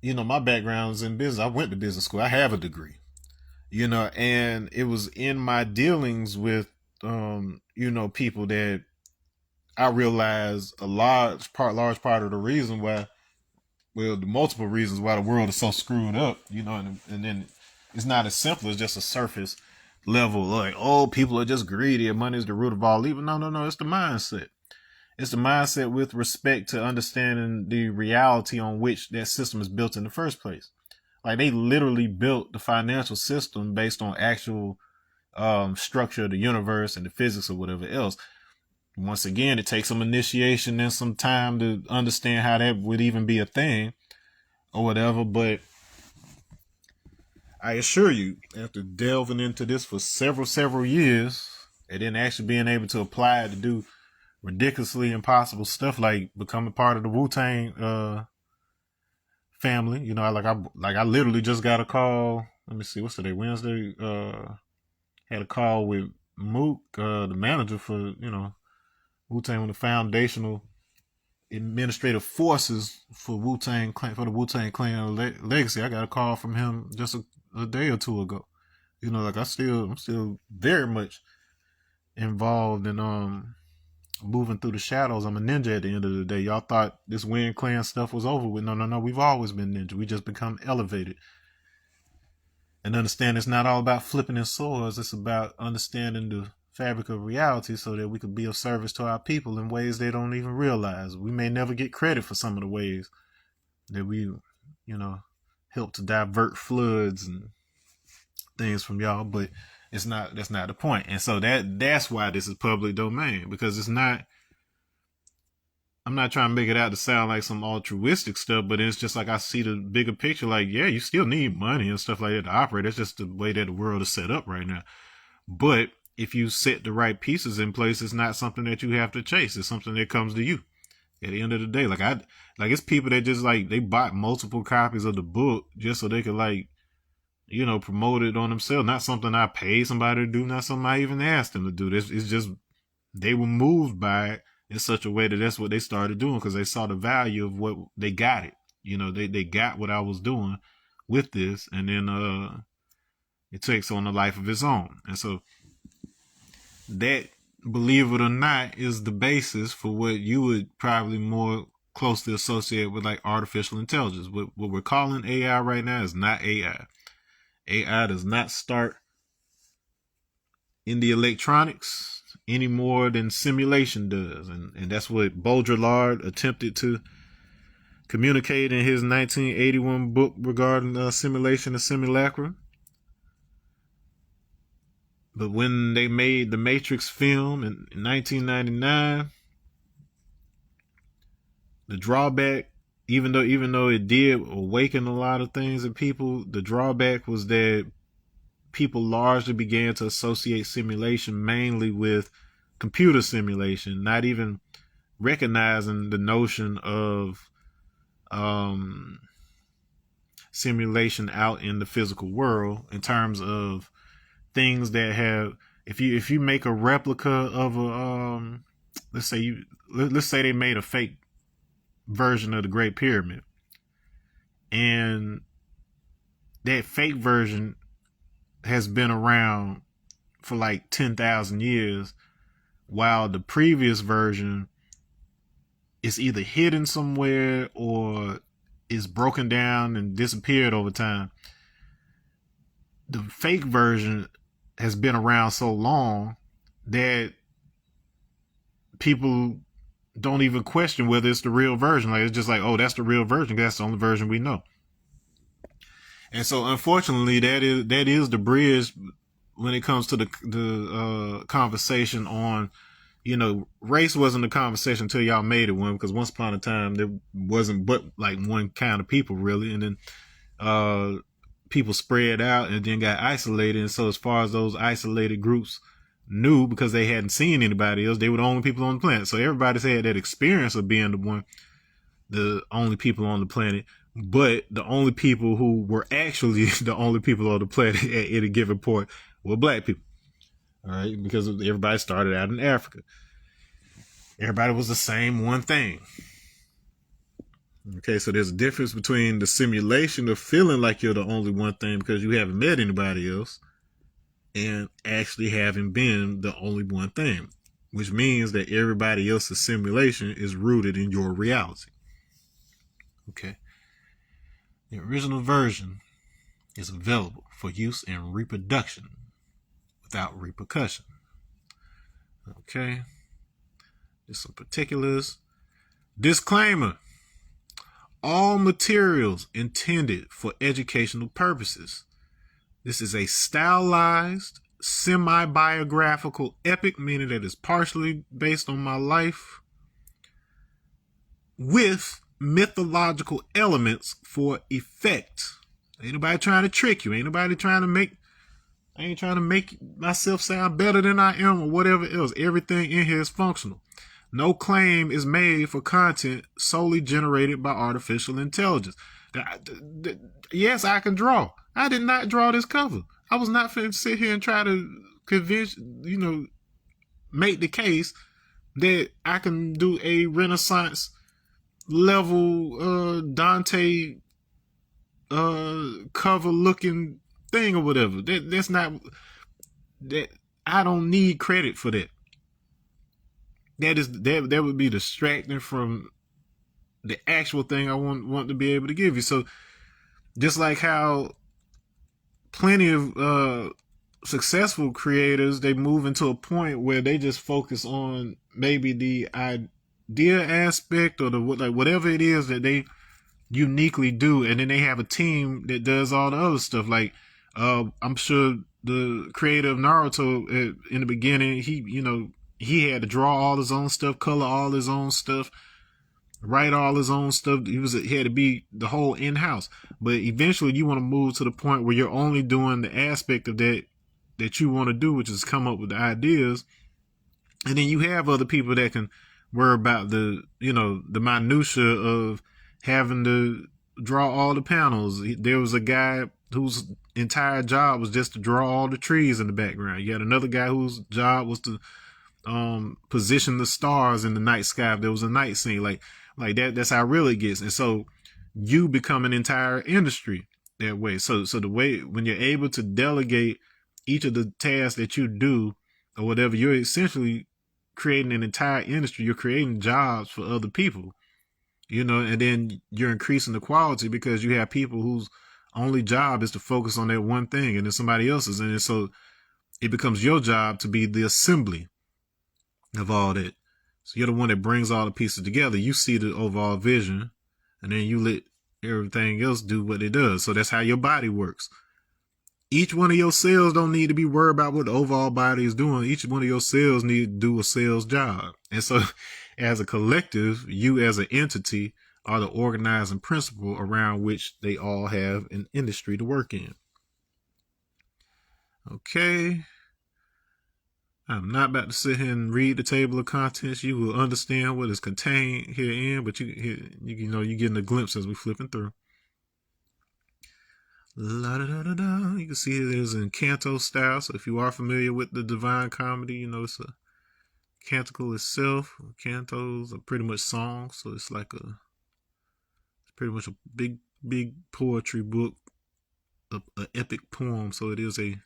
my background is in business. I went to business school. I have a degree, and it was in my dealings with, people that I realized a large part of the reason why, well, the multiple reasons why the world is so screwed up, and then it's not as simple as just a surface level, like, oh, people are just greedy and money is the root of all evil. No, it's the mindset. It's the mindset with respect to understanding the reality on which that system is built in the first place. Like, they literally built the financial system based on actual structure of the universe and the physics or whatever else. Once again, it takes some initiation and some time to understand how that would even be a thing or whatever. But I assure you, after delving into this for several years, and then actually being able to apply it to do ridiculously impossible stuff like becoming part of the Wu-Tang family. I literally just got a call. Let me see, what's today? Wednesday. Had a call with Mook, the manager for Wu-Tang, one of the foundational administrative forces for Wu-Tang Clan, for the Wu-Tang Clan legacy. I got a call from him just a day or two ago. I'm still very much involved in moving through the shadows. I'm a ninja at the end of the day. Y'all thought this Wind Clan stuff was over with. No. We've always been ninja. We just become elevated. And understand it's not all about flipping in swords. It's about understanding the fabric of reality so that we could be of service to our people in ways they don't even realize. We may never get credit for some of the ways that we, help to divert floods and things from y'all, but that's not the point. And so that's why this is public domain, because it's not, I'm not trying to make it out to sound like some altruistic stuff, but it's just like I see the bigger picture. Like, yeah, you still need money and stuff like that to operate. That's just the way that the world is set up right now. But if you set the right pieces in place, it's not something that you have to chase. It's something that comes to you at the end of the day. Like it's people that just they bought multiple copies of the book just so they could promote it on themselves. Not something I paid somebody to do, not something I even asked them to do. This is just, they were moved by it in such a way that that's what they started doing, because they saw the value of what they got it. They got what I was doing with this, and then it takes on a life of its own. And so that, believe it or not, is the basis for what you would probably more closely associate with like artificial intelligence. What we're calling AI right now is not AI. AI does not start in the electronics any more than simulation does. And that's what Baudrillard attempted to communicate in his 1981 book regarding simulation and simulacrum. But when they made the Matrix film in 1999, the drawback, even though it did awaken a lot of things in people, the drawback was that people largely began to associate simulation mainly with computer simulation, not even recognizing the notion of simulation out in the physical world in terms of things that have if you make a replica of a let's say they made a fake version of the Great Pyramid, and that fake version has been around for like 10,000 years, while the previous version is either hidden somewhere or is broken down and disappeared over time. The fake version has been around so long that people don't even question whether it's the real version. Like, it's just like, oh, that's the real version. That's the only version we know. And so, unfortunately, that is the bridge when it comes to the conversation on, race wasn't a conversation until y'all made it one, because once upon a time there wasn't but like one kind of people really, and then people spread out and then got isolated. And so, as far as those isolated groups knew, because they hadn't seen anybody else, they were the only people on the planet. So everybody's had that experience of being the only people on the planet. But the only people who were actually the only people on the planet at any given point were black people. All right, because everybody started out in Africa. Everybody was the same one thing. Okay, so there's a difference between the simulation of feeling like you're the only one thing because you haven't met anybody else, and actually having been the only one thing, which means that everybody else's simulation is rooted in your reality. Okay. The original version is available for use in reproduction without repercussion. Okay. There's some particulars. Disclaimer. All materials intended for educational purposes. This is a stylized, semi-biographical epic, meaning that it's partially based on my life, with mythological elements for effect. Ain't nobody trying to trick you. Ain't nobody trying to make myself sound better than I am or whatever else. Everything in here is functional. No claim is made for content solely generated by artificial intelligence. Yes, I can draw. I did not draw this cover. I was not finna sit here and try to convince, make the case that I can do a Renaissance level Dante cover looking thing or whatever. That's not that. I don't need credit for that. That would be distracting from the actual thing I want to be able to give you. So just like how plenty of successful creators, they move into a point where they just focus on maybe the idea aspect or whatever it is that they uniquely do, and then they have a team that does all the other stuff. Like I'm sure the creator of Naruto in the beginning, he had to draw all his own stuff, color all his own stuff, write all his own stuff. He had to be the whole in-house. But eventually you want to move to the point where you're only doing the aspect of that you want to do, which is come up with the ideas. And then you have other people that can worry about the minutia of having to draw all the panels. There was a guy whose entire job was just to draw all the trees in the background. You had another guy whose job was to position the stars in the night sky if there was a night scene. Like that. That's how real it gets. And so you become an entire industry that way. So the way when you're able to delegate each of the tasks that you do or whatever, you're essentially creating an entire industry. You're creating jobs for other people, and then you're increasing the quality because you have people whose only job is to focus on that one thing, and then somebody else's. And so it becomes your job to be the assembly of all that. So you're the one that brings all the pieces together. You see the overall vision, and then you let everything else do what it does. So that's how your body works. Each one of your cells don't need to be worried about what the overall body is doing. Each one of your cells need to do a cell's job. And so as a collective, you as an entity are the organizing principle around which they all have an industry to work in. Okay. I'm not about to sit here and read the table of contents. You will understand what is contained herein, but you're getting a glimpse as we're flipping through. La da da da da. You can see it is in canto style. So if you are familiar with the Divine Comedy, you know it's a canticle itself. Cantos are pretty much songs, so it's like it's pretty much a big poetry book, a epic poem. So it is a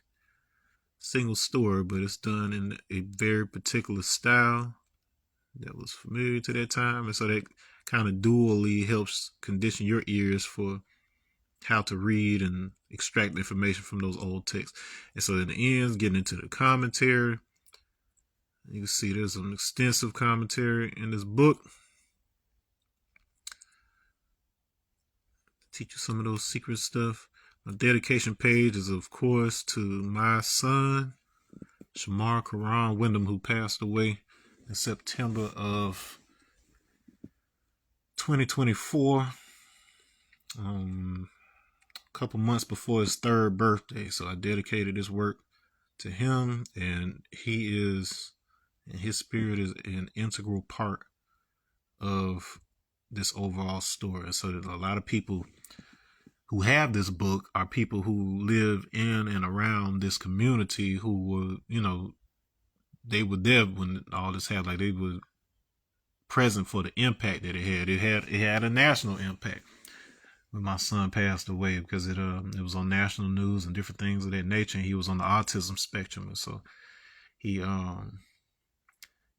single story, but it's done in a very particular style that was familiar to that time, and so that kind of dually helps condition your ears for how to read and extract information from those old texts. And so in the end, getting into the commentary, you can see there's an extensive commentary in this book. Teach you some of those secret stuff. My dedication page is, of course, to my son, Shamar Karan Wyndham, who passed away in September of 2024. A couple months before his 3rd birthday. So I dedicated this work to him, and his spirit is an integral part of this overall story. So that a lot of people who have this book are people who live in and around this community who were, they were there when all this happened. Like, they were present for the impact that it had. It had a national impact when my son passed away, because it was on national news and different things of that nature. And he was on the autism spectrum, and so he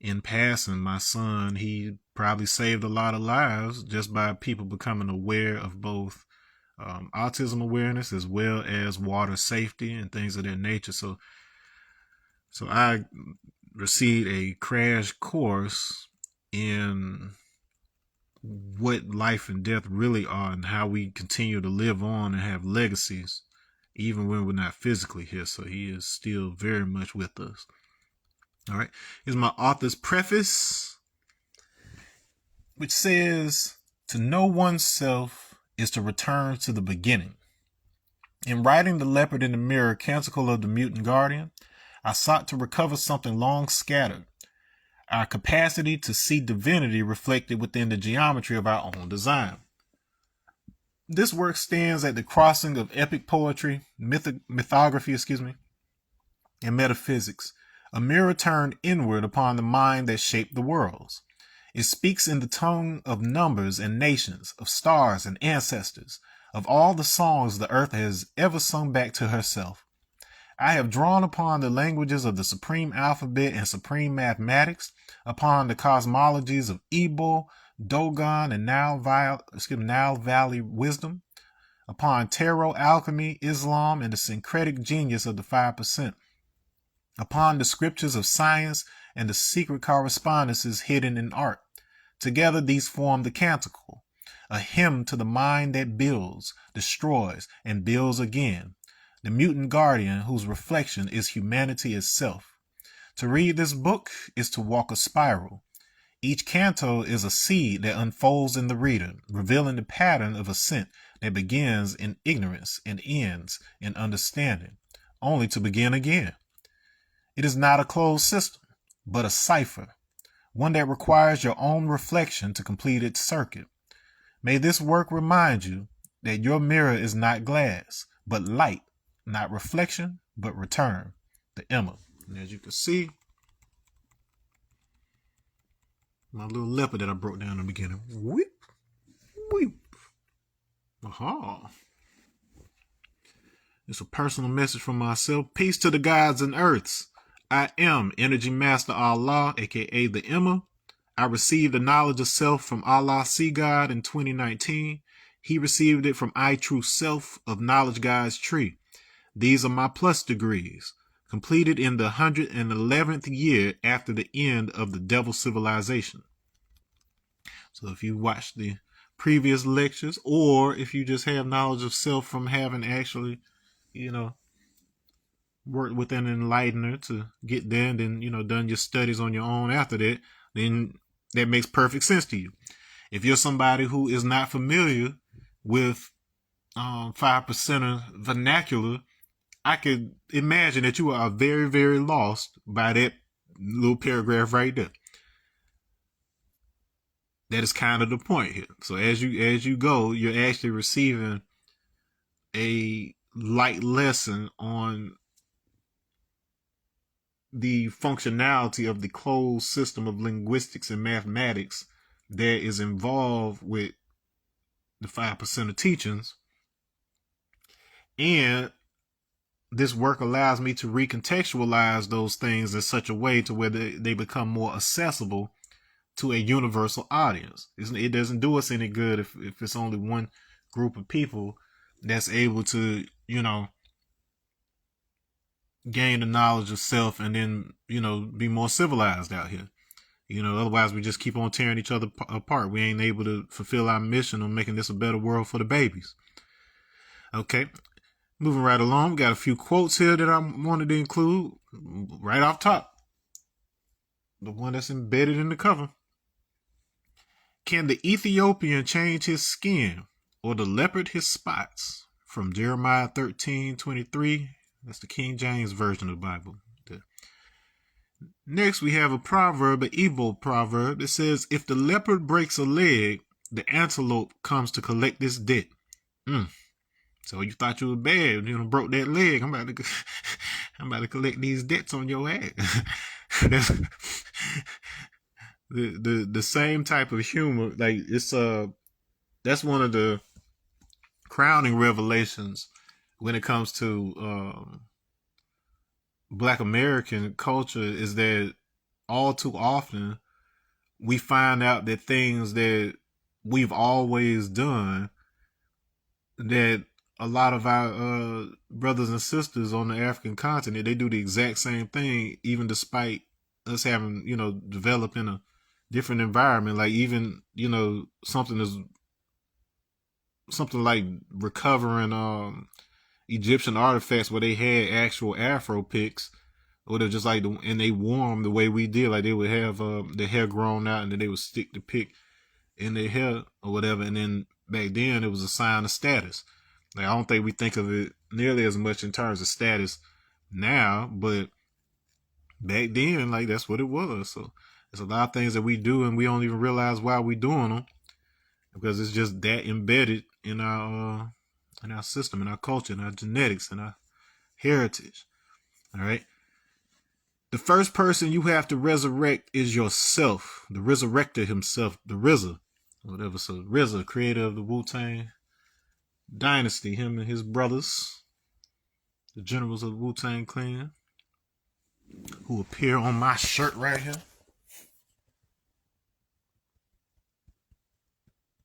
in passing, my son, he probably saved a lot of lives just by people becoming aware of both autism awareness as well as water safety and things of that nature. So I received a crash course in what life and death really are, and how we continue to live on and have legacies even when we're not physically here. So he is still very much with us. All right, here's my author's preface, which says, to know oneself is to return to the beginning. In writing The Leopard in the Mirror, Canticle of the Mutant Guardian, I sought to recover something long scattered, our capacity to see divinity reflected within the geometry of our own design. This work stands at the crossing of epic poetry, mythography, and metaphysics, a mirror turned inward upon the mind that shaped the worlds. It speaks in the tongue of numbers and nations, of stars and ancestors, of all the songs the earth has ever sung back to herself. I have drawn upon the languages of the supreme alphabet and supreme mathematics, upon the cosmologies of Igbo, Dogon, and Nile Valley wisdom, upon tarot, alchemy, Islam, and the syncretic genius of the 5%, upon the scriptures of science and the secret correspondences hidden in art. Together these form the Canticle, a hymn to the mind that builds, destroys, and builds again. The Mutant Guardian, whose reflection is humanity itself. To read this book is to walk a spiral. Each canto is a seed that unfolds in the reader, revealing the pattern of ascent that begins in ignorance and ends in understanding, only to begin again. It is not a closed system, but a cipher, one that requires your own reflection to complete its circuit. May this work remind you that your mirror is not glass, but light, not reflection, but return. The Emma. And as you can see, my little leopard that I broke down in the beginning. Whip, whip. Aha. It's a personal message from myself. Peace to the gods and earths. I am Energy Master Allah, aka the Emma. I received the knowledge of self from Allah Sea God in 2019. He received it from I True Self of Knowledge God's Tree. These are my plus degrees, completed in the 111th year after the end of the devil civilization. So if you watched the previous lectures, or if you just have knowledge of self from having actually, worked with an enlightener to get there, and then, done your studies on your own after that, then that makes perfect sense to you. If you're somebody who is not familiar with 5%er vernacular, I could imagine that you are very, very lost by that little paragraph right there. That is kind of the point here. So as you go, you're actually receiving a light lesson on the functionality of the closed system of linguistics and mathematics that is involved with the 5% of teachings. And this work allows me to recontextualize those things in such a way to where they become more accessible to a universal audience. It doesn't do us any good if it's only one group of people that's able to, gain the knowledge of self and then, be more civilized out here. Otherwise we just keep on tearing each other apart. We ain't able to fulfill our mission of making this a better world for the babies. Okay. Moving right along, we got a few quotes here that I wanted to include right off top. The one that's embedded in the cover. Can the Ethiopian change his skin or the leopard his spots? From Jeremiah 13:23. That's the King James Version of the Bible. Next, we have a proverb, an Igbo proverb. It says, if the leopard breaks a leg, the antelope comes to collect this debt. So you thought you were bad, broke that leg. I'm about to collect these debts on your ass. That's the same type of humor. Like that's one of the crowning revelations when it comes to Black American culture, is that all too often we find out that things that we've always done, that a lot of our brothers and sisters on the African continent, they do the exact same thing, even despite us having, developed in a different environment. Like even, something like recovering Egyptian artifacts where they had actual Afro picks, or they're just like, and they wore them the way we did. Like they would have their hair grown out and then they would stick the pick in their hair or whatever. And then back then it was a sign of status. Like, I don't think we think of it nearly as much in terms of status now, but back then, like, that's what it was. So there's a lot of things that we do and we don't even realize why we're doing them, because it's just that embedded in our system, in our culture, in our genetics, in our heritage. All right. The first person you have to resurrect is yourself. The resurrector himself, the RZA, whatever. So RZA, creator of the Wu-Tang Dynasty, him and his brothers, the generals of the Wu-Tang Clan, who appear on my shirt right here.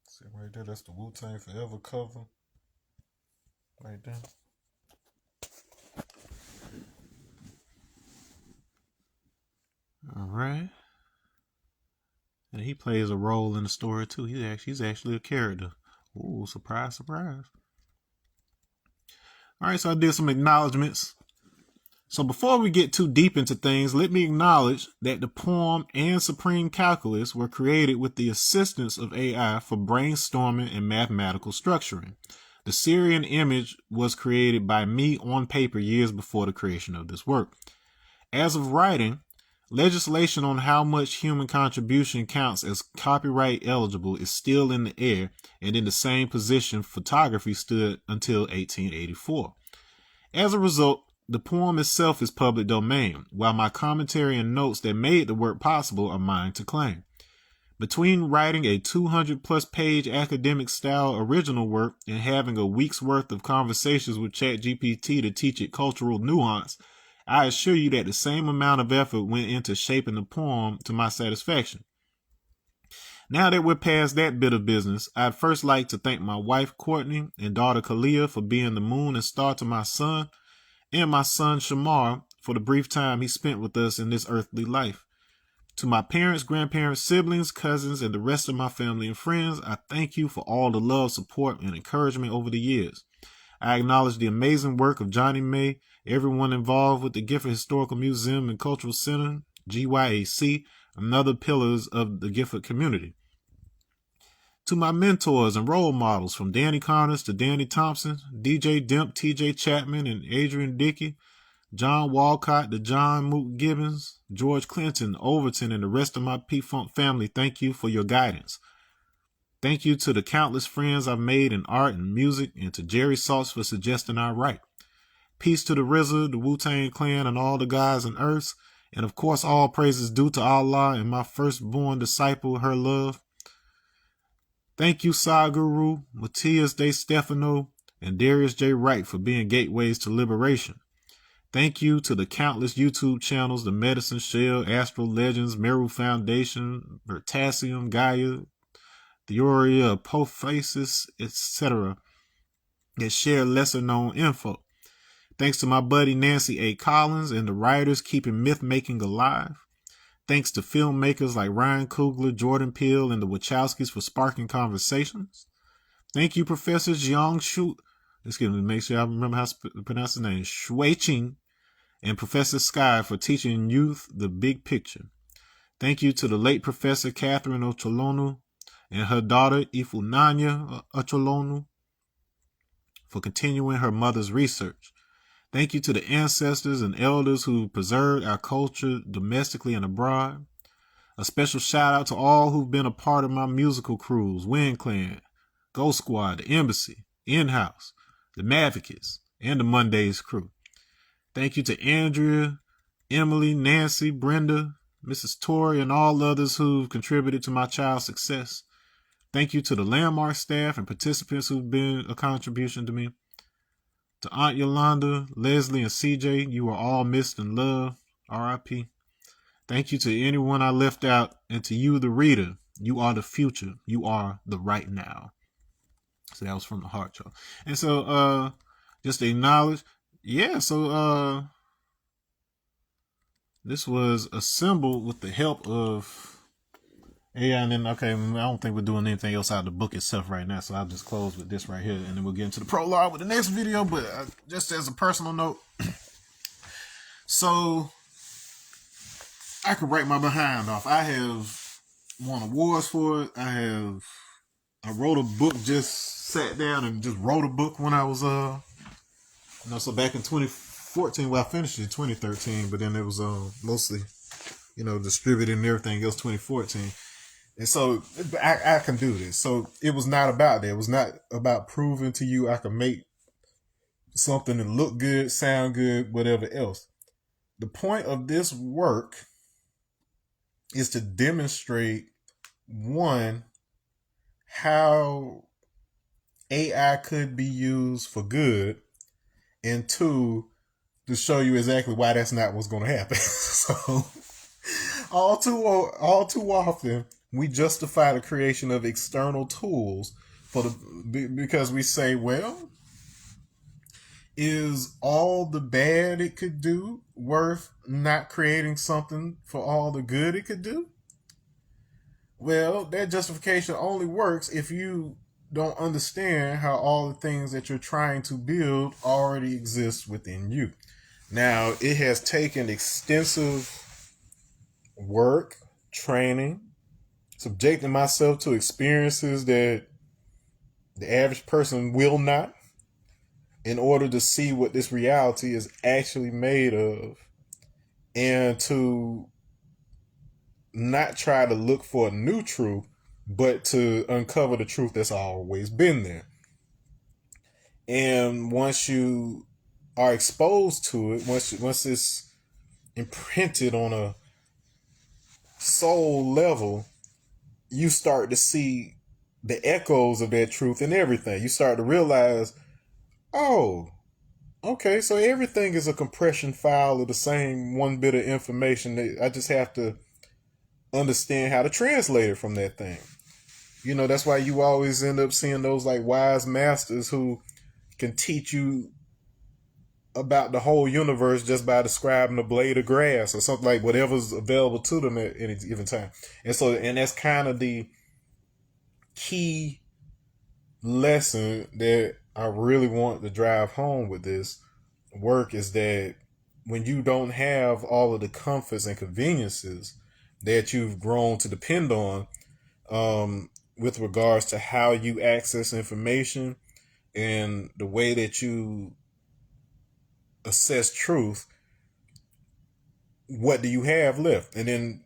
See right there, that's the Wu-Tang Forever cover. Right there. All right. And he plays a role in the story too. He's actually a character. Ooh, surprise, surprise. All right, so I did some acknowledgments. So before we get too deep into things, let me acknowledge that the poem and Supreme Calculus were created with the assistance of AI for brainstorming and mathematical structuring. The Syrian image was created by me on paper years before the creation of this work. As of writing, legislation on how much human contribution counts as copyright eligible is still in the air, and in the same position photography stood until 1884. As a result, the poem itself is public domain, while my commentary and notes that made the work possible are mine to claim. Between writing a 200-plus page academic style original work and having a week's worth of conversations with ChatGPT to teach it cultural nuance, I assure you that the same amount of effort went into shaping the poem to my satisfaction. Now that we're past that bit of business, I'd first like to thank my wife, Courtney, and daughter, Kalia, for being the moon and star to my son, and my son, Shamar, for the brief time he spent with us in this earthly life. To my parents, grandparents, siblings, cousins, and the rest of my family and friends, I thank you for all the love, support, and encouragement over the years. I acknowledge the amazing work of Johnny May, everyone involved with the Gifford Historical Museum and Cultural Center, GYAC, and other pillars of the Gifford community. To my mentors and role models, from Danny Connors to Danny Thompson, DJ Demp, TJ Chapman, and Adrian Dickey, John Walcott to John Moot Gibbons, George Clinton, Overton, and the rest of my P-Funk family, thank you for your guidance. Thank you to the countless friends I've made in art and music, and to Jerry Saltz for suggesting I write. Peace to the RZA, the Wu-Tang Clan, and all the gods and earths. And of course, all praises due to Allah and my firstborn disciple, her love. Thank you, Saguru, Matthias De Stefano, and Darius J. Wright for being gateways to liberation. Thank you to the countless YouTube channels, the Medicine Shell, Astro Legends, Meru Foundation, Vertasium, Gaia, Theoria, Apophasis, etc. that share lesser known info. Thanks to my buddy Nancy A. Collins and the writers keeping myth making alive. Thanks to filmmakers like Ryan Coogler, Jordan Peele, and the Wachowskis for sparking conversations. Thank you, Professor Jiang Shu. Excuse me, make sure I remember how to pronounce his name. Shui Qing, and Professor Sky for teaching youth the big picture. Thank you to the late Professor Catherine Ocholonu and her daughter Ifunanya Ocholonu for continuing her mother's research. Thank you to the ancestors and elders who preserved our culture domestically and abroad. A special shout out to all who've been a part of my musical crews, Wind Clan, Ghost Squad, the Embassy, In-House, the Mavicus, and the Mondays crew. Thank you to Andrea, Emily, Nancy, Brenda, Mrs. Tori, and all others who've contributed to my child's success. Thank you to the Landmark staff and participants who've been a contribution to me. To Aunt Yolanda, Leslie, and CJ, you are all missed and loved. R.I.P. Thank you to anyone I left out, and to you, the reader. You are the future. You are the right now. So that was from the heart, y'all. And so, just to acknowledge, this was assembled with the help of AI, and then, okay, I don't think we're doing anything else out of the book itself right now, so I'll just close with this right here, and then we'll get into the prologue with the next video. But just as a personal note, so I could write my behind off. I have won awards for it. I wrote a book, just sat down and just wrote a book when I was, so back in 2014, well, I finished it in 2013, but then it was mostly, distributed and everything else 2014. And so I can do this. So it was not about that. It was not about proving to you I can make something that look good, sound good, whatever else. The point of this work is to demonstrate, one, how AI could be used for good, and two, to show you exactly why that's not what's going to happen. So all too often, we justify the creation of external tools because we say, well, is all the bad it could do worth not creating something for all the good it could do? Well, that justification only works if you don't understand how all the things that you're trying to build already exist within you. Now, it has taken extensive work, training, subjecting myself to experiences that the average person will not, in order to see what this reality is actually made of, and to not try to look for a new truth, but to uncover the truth that's always been there. And once you are exposed to it, once it's imprinted on a soul level, you start to see the echoes of that truth in everything. You start to realize, oh, okay, so everything is a compression file of the same one bit of information. That I just have to understand how to translate it from that thing. That's why you always end up seeing those like wise masters who can teach you about the whole universe just by describing a blade of grass or something, like whatever's available to them at any given time. And that's kind of the key lesson that I really want to drive home with this work, is that when you don't have all of the comforts and conveniences that you've grown to depend on, with regards to how you access information and the way that you assess truth, what do you have left? And then,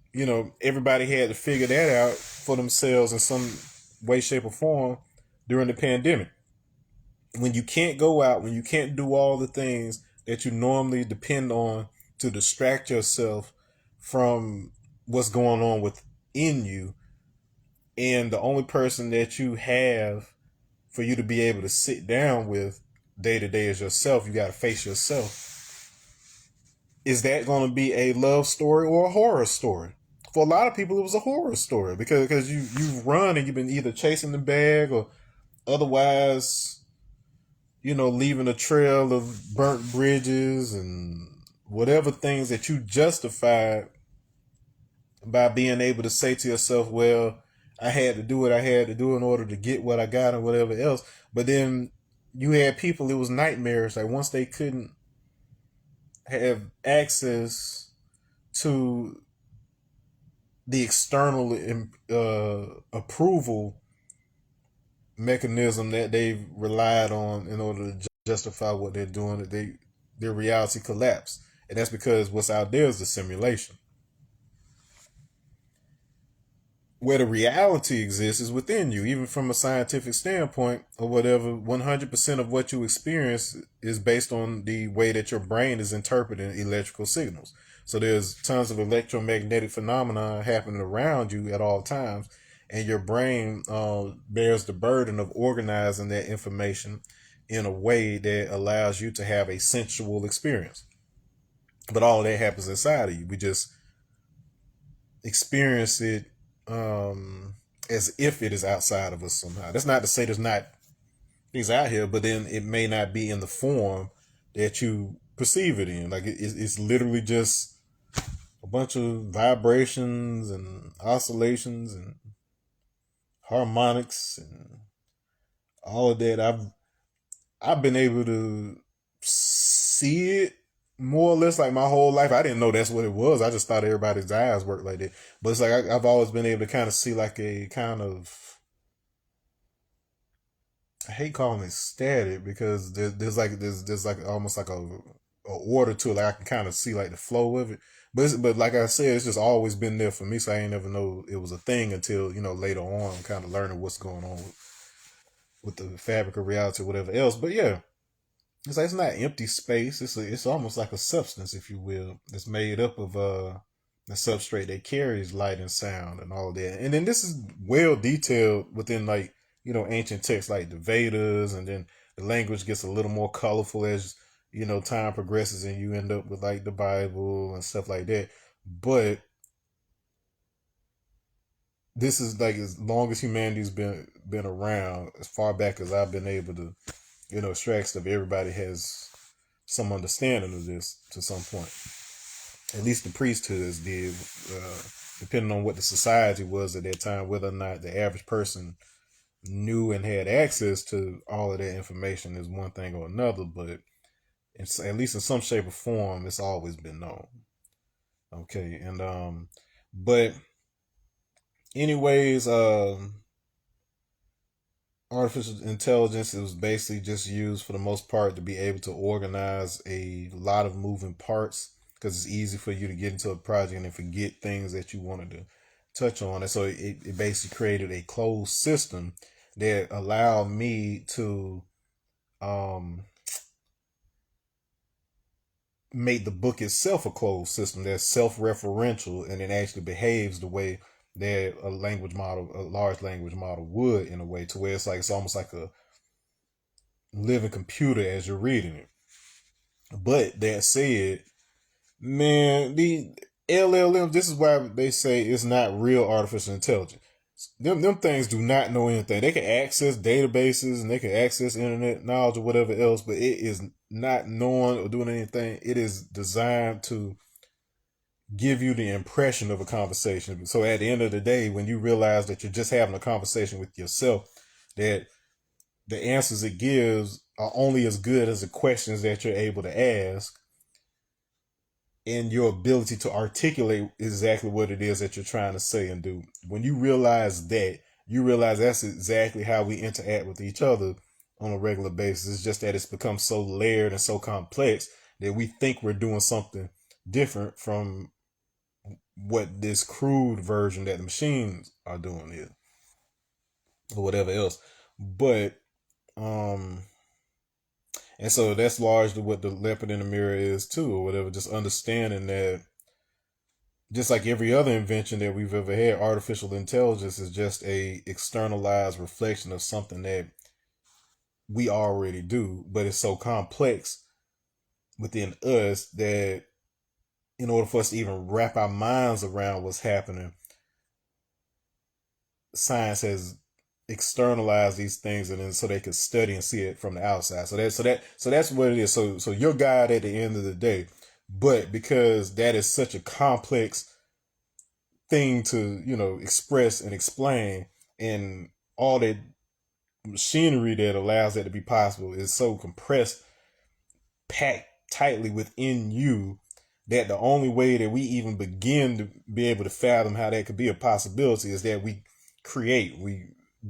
everybody had to figure that out for themselves in some way, shape, or form during the pandemic. When you can't go out, when you can't do all the things that you normally depend on to distract yourself from what's going on within you, and the only person that you have for you to be able to sit down with day to day is yourself. You got to face yourself. Is that going to be a love story or a horror story? For a lot of people, it was a horror story because you've run and you've been either chasing the bag or otherwise, leaving a trail of burnt bridges and whatever things that you justified by being able to say to yourself, well, I had to do what I had to do in order to get what I got and whatever else. But then you had people, it was nightmares. Like once they couldn't have access to the external approval mechanism that they've relied on in order to justify what they're doing, that their reality collapsed. And that's because what's out there is the simulation. Where the reality exists is within you, even from a scientific standpoint or whatever. 100% of what you experience is based on the way that your brain is interpreting electrical signals. So there's tons of electromagnetic phenomena happening around you at all times, and your brain bears the burden of organizing that information in a way that allows you to have a sensual experience. But all of that happens inside of you. We just experience it as if it is outside of us somehow. That's not to say there's not things out here, but then it may not be in the form that you perceive it in. Like it's literally just a bunch of vibrations and oscillations and harmonics and all of that. I've been able to see it more or less like my whole life. I didn't know that's what it was. I just thought everybody's eyes worked like that. But it's like I've always been able to kind of see like a kind of, I hate calling it static because there's like almost like a order to it. Like I can kind of see like the flow of it. But like I said, it's just always been there for me. So I ain't never know it was a thing until later on, kind of learning what's going on with the fabric of reality or whatever else. But yeah. It's like it's not empty space. It's almost like a substance, if you will. It's made up of a substrate that carries light and sound and all of that. And then this is well detailed within like ancient texts like the Vedas, and then the language gets a little more colorful as time progresses, and you end up with like the Bible and stuff like that. But this is like as long as humanity's been around, as far back as I've been able to extract stuff, everybody has some understanding of this to some point. At least the priesthoods did, depending on what the society was at that time, whether or not the average person knew and had access to all of that information is one thing or another, but it's, at least in some shape or form, it's always been known. Okay, and but anyways, artificial intelligence, it was basically just used for the most part to be able to organize a lot of moving parts, because it's easy for you to get into a project and then forget things that you wanted to touch on. And so it basically created a closed system that allowed me to make the book itself a closed system that's self-referential, and it actually behaves the way that a large language model would, in a way to where it's almost like a living computer as you're reading it. But that said, man, the LLM, this is why they say it's not real artificial intelligence. Them things do not know anything. They can access databases and they can access internet knowledge or whatever else, but it is not knowing or doing anything. It is designed to give you the impression of a conversation. So at the end of the day, when you realize that you're just having a conversation with yourself, that the answers it gives are only as good as the questions that you're able to ask, and your ability to articulate exactly what it is that you're trying to say and do. When you realize that, you realize that's exactly how we interact with each other on a regular basis. It's just that it's become so layered and so complex that we think we're doing something different from what this crude version that the machines are doing is. or whatever else. But um and so that's largely what the leopard in the mirror is too, or whatever, just understanding that just like every other invention that we've ever had, artificial intelligence is just a externalized reflection of something that we already do, but it's so complex within us that in order for us to even wrap our minds around what's happening, science has externalized these things and then so they could study and see it from the outside. So that's what it is. So you're God at the end of the day. But because that is such a complex thing to, express and explain, and all that machinery that allows that to be possible is so compressed, packed tightly within you, that the only way that we even begin to be able to fathom how that could be a possibility is that we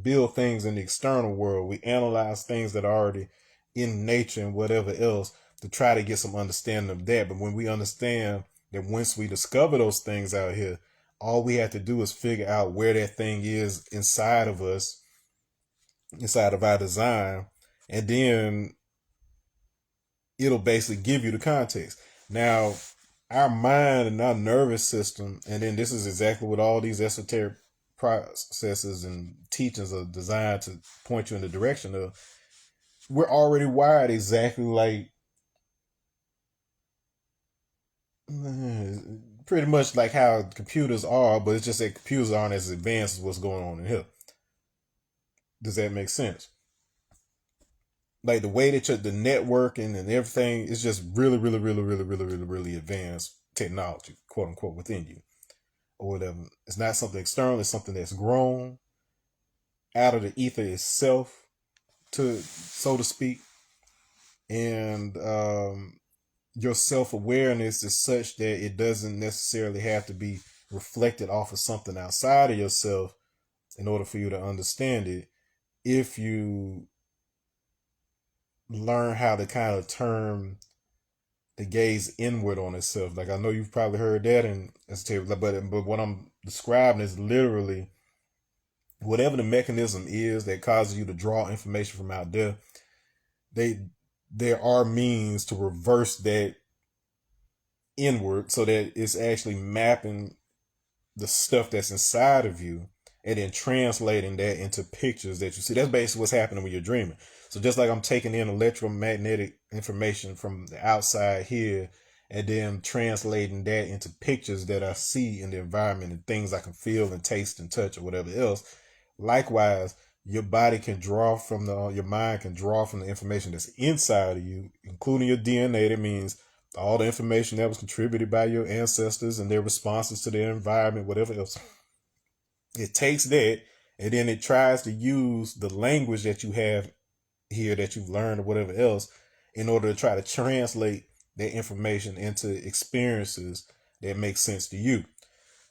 build things in the external world, we analyze things that are already in nature and whatever else to try to get some understanding of that. But when we understand that once we discover those things out here, all we have to do is figure out where that thing is inside of us, inside of our design, and then it'll basically give you the context. Now, our mind and our nervous system, and then this is exactly what all these esoteric processes and teachings are designed to point you in the direction of. We're already wired exactly like pretty much like how computers are, but it's just that computers aren't as advanced as what's going on in here. Does that make sense? Like the way that the networking and everything is just really, really, really, really, really, really, really advanced technology, quote unquote, within you or whatever. It's not something external. It's something that's grown out of the ether itself, to so to speak. And your self awareness is such that it doesn't necessarily have to be reflected off of something outside of yourself in order for you to understand it. If you learn how to kind of turn the gaze inward on itself. Like I know you've probably heard that in esoteric, but what I'm describing is literally whatever the mechanism is that causes you to draw information from out there. There are means to reverse that inward so that it's actually mapping the stuff that's inside of you and then translating that into pictures that you see. That's basically what's happening when you're dreaming. So just like I'm taking in electromagnetic information from the outside here and then translating that into pictures that I see in the environment and things I can feel and taste and touch or whatever else. Likewise, your body can draw from your mind can draw from the information that's inside of you, including your DNA. That means all the information that was contributed by your ancestors and their responses to their environment, whatever else. It takes that and then it tries to use the language that you have here that you've learned or whatever else in order to try to translate that information into experiences that make sense to you.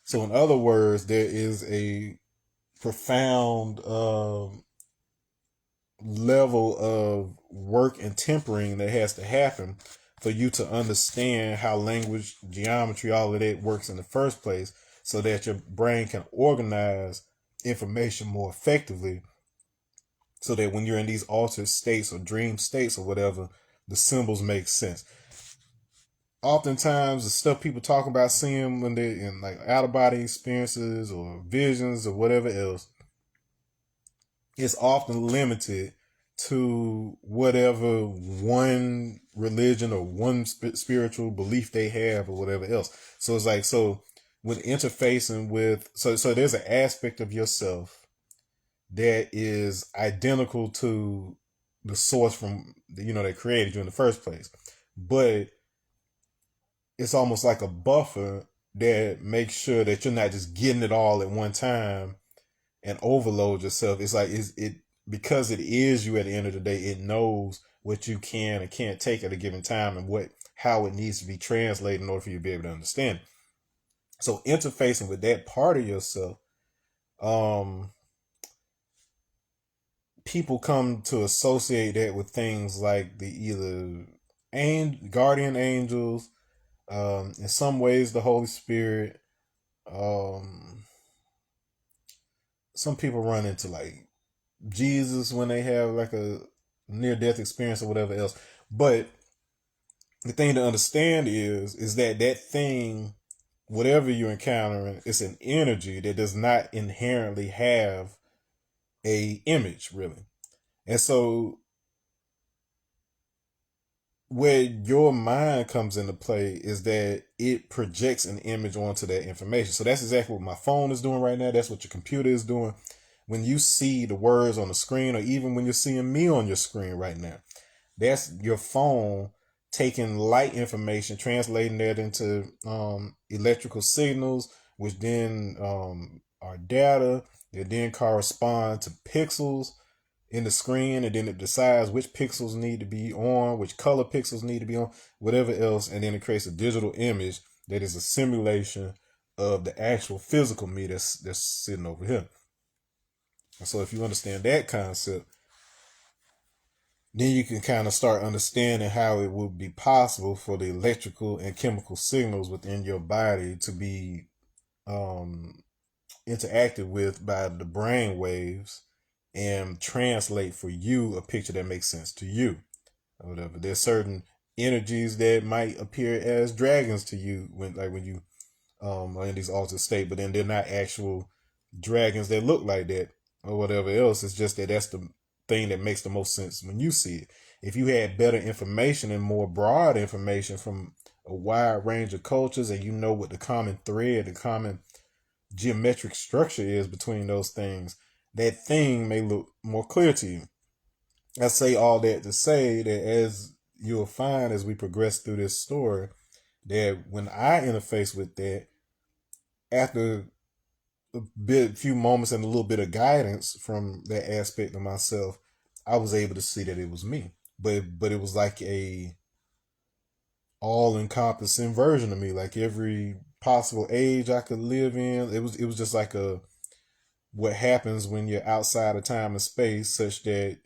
So in other words, there is a profound level of work and tempering that has to happen for you to understand how language, geometry, all of that works in the first place, so that your brain can organize information more effectively, so that when you're in these altered states or dream states or whatever, the symbols make sense. Oftentimes, the stuff people talk about seeing when they're in like out of body experiences or visions or whatever else, it's often limited to whatever one religion or one spiritual belief they have or whatever else. So it's like, so when interfacing with, so there's an aspect of yourself that is identical to the source from, that created you in the first place. But it's almost like a buffer that makes sure that you're not just getting it all at one time and overload yourself. It's like it because it is you at the end of the day. It knows what you can and can't take at a given time and how it needs to be translated in order for you to be able to understand. So interfacing with that part of yourself, people come to associate that with things like the either guardian angels, in some ways the Holy Spirit. Um, some people run into like Jesus when they have like a near death experience or whatever else. But the thing to understand is that that thing, whatever you're encountering, it's an energy that does not inherently have a image really. And so where your mind comes into play is that it projects an image onto that information. So that's exactly what my phone is doing right now. That's what your computer is doing. When you see the words on the screen, or even when you're seeing me on your screen right now, that's your phone taking light information, translating that into electrical signals, which then are data that then correspond to pixels in the screen, and then it decides which pixels need to be on, which color pixels need to be on, whatever else, and then it creates a digital image that is a simulation of the actual physical me that's sitting over here. And so if you understand that concept, then you can kind of start understanding how it would be possible for the electrical and chemical signals within your body to be um, interacted with by the brain waves and translate for you a picture that makes sense to you or whatever. There's certain energies that might appear as dragons to you when you are in these altered state, but then they're not actual dragons that look like that or whatever else. It's just that that's the thing that makes the most sense when you see it. If you had better information and more broad information from a wide range of cultures, and you know what the common thread, the common geometric structure is between those things, that thing may look more clear to you. I say all that to say that as you'll find as we progress through this story, that when I interface with that, after few moments and a little bit of guidance from that aspect of myself, I was able to see that it was me. But it was like a all encompassing version of me, like every possible age I could live in. It was just like a what happens when you're outside of time and space, such that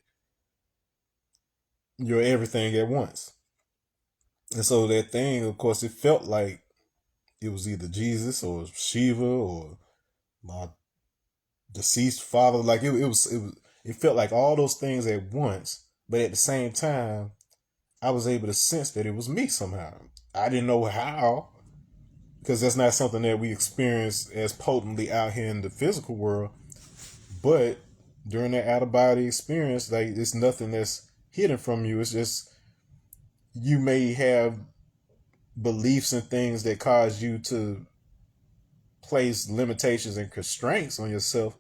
you're everything at once. And so that thing, of course, it felt like it was either Jesus or Shiva or my deceased father. Like it felt like all those things at once, but at the same time, I was able to sense that it was me somehow. I didn't know how, because that's not something that we experience as potently out here in the physical world. But during that out of body experience, like it's nothing that's hidden from you. It's just you may have beliefs and things that cause you to place limitations and constraints on yourself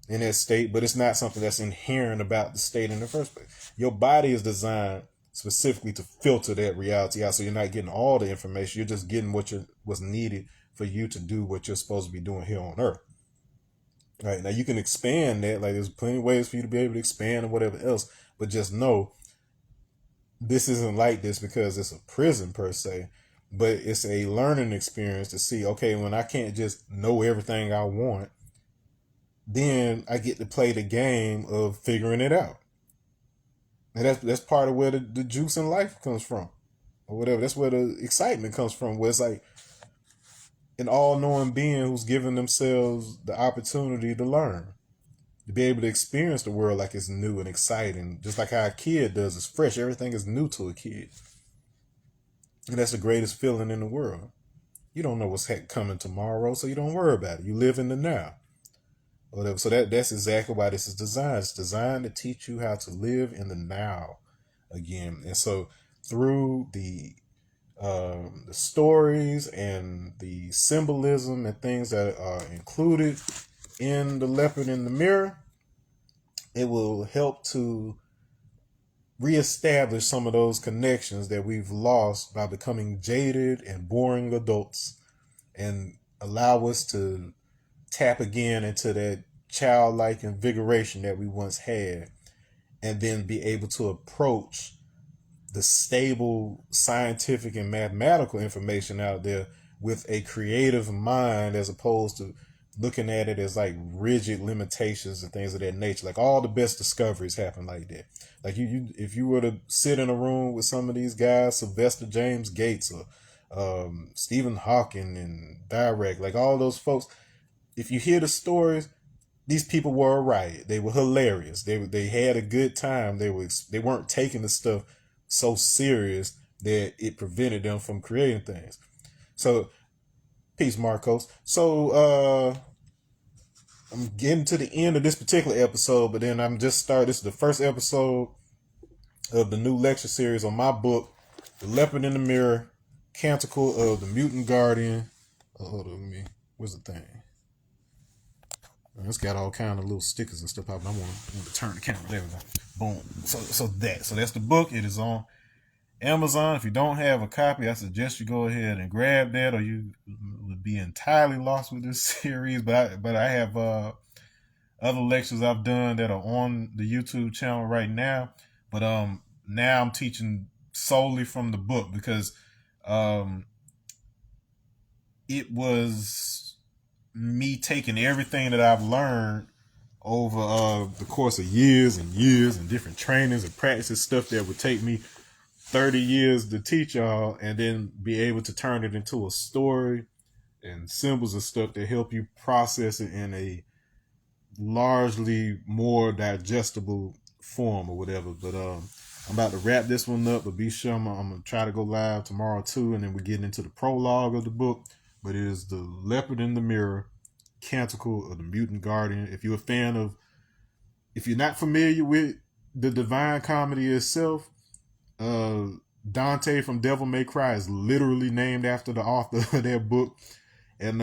in that state, but it's not something that's inherent about the state in the first place. Your body is designed specifically to filter that reality out, so you're not getting all the information. You're just getting what's needed for you to do what you're supposed to be doing here on Earth. All right, now you can expand that. Like there's plenty of ways for you to be able to expand and whatever else, but just know this isn't like this because it's a prison per se, but it's a learning experience to see, okay, when I can't just know everything I want, then I get to play the game of figuring it out. And that's part of where the juice in life comes from. Or whatever. That's where the excitement comes from. Where it's like an all-knowing being who's given themselves the opportunity to learn. To be able to experience the world like it's new and exciting. Just like how a kid does. It's fresh. Everything is new to a kid. And that's the greatest feeling in the world. You don't know what's coming tomorrow, so you don't worry about it. You live in the now. Whatever. So that's exactly why this is designed. It's designed to teach you how to live in the now again. And so through the stories and the symbolism and things that are included in the Leopard in the Mirror, it will help to reestablish some of those connections that we've lost by becoming jaded and boring adults, and allow us to tap again into that childlike invigoration that we once had, and then be able to approach the stable scientific and mathematical information out there with a creative mind, as opposed to looking at it as like rigid limitations and things of that nature. Like all the best discoveries happen like that. Like you if you were to sit in a room with some of these guys, Sylvester James Gates or Stephen Hawking and Dirac, like all those folks, if you hear the stories, these people were right. They were hilarious. They had a good time. They weren't taking the stuff so serious that it prevented them from creating things. So peace, Marcos. So I'm getting to the end of this particular episode, but then I'm just started. This is the first episode of the new lecture series on my book, The Leopard in the Mirror, Canticle of the Mutant Guardian. Oh, hold on, let me. What's the thing? It's got all kind of little stickers and stuff. I want to turn the camera. There we go. Boom. So that's the book. It is on Amazon. If you don't have a copy, I suggest you go ahead and grab that, or you would be entirely lost with this series. But I have other lectures I've done that are on the YouTube channel right now. But now I'm teaching solely from the book because it was me taking everything that I've learned over the course of years and years and different trainings and practices, stuff that would take me 30 years to teach y'all, and then be able to turn it into a story and symbols and stuff that help you process it in a largely more digestible form or whatever. But I'm about to wrap this one up, but be sure I'm gonna try to go live tomorrow too, and then we're getting into the prologue of the book. But it is The Leopard in the Mirror, Canticle of the Mutant Guardian. If you're not familiar with the Divine Comedy itself, Dante from Devil May Cry is literally named after the author of that book, and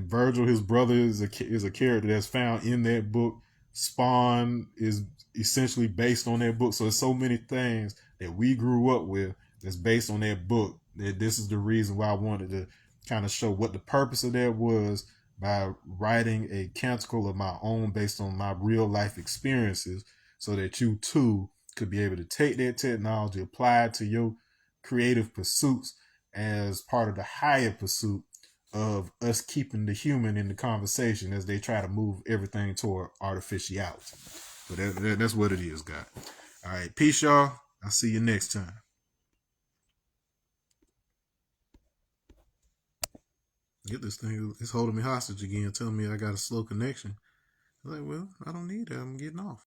Virgil, his brother, is a character that's found in that book. Spawn is essentially based on that book. So there's so many things that we grew up with that's based on that book. That this is the reason why I wanted to kind of show what the purpose of that was by writing a canticle of my own based on my real life experiences, so that you too could be able to take that technology, apply it to your creative pursuits as part of the higher pursuit of us keeping the human in the conversation as they try to move everything toward artificiality. But that's what it is, God. All right, peace, y'all. I'll see you next time. Get this thing. It's holding me hostage again, telling me I got a slow connection. I'm like, well, I don't need that. I'm getting off.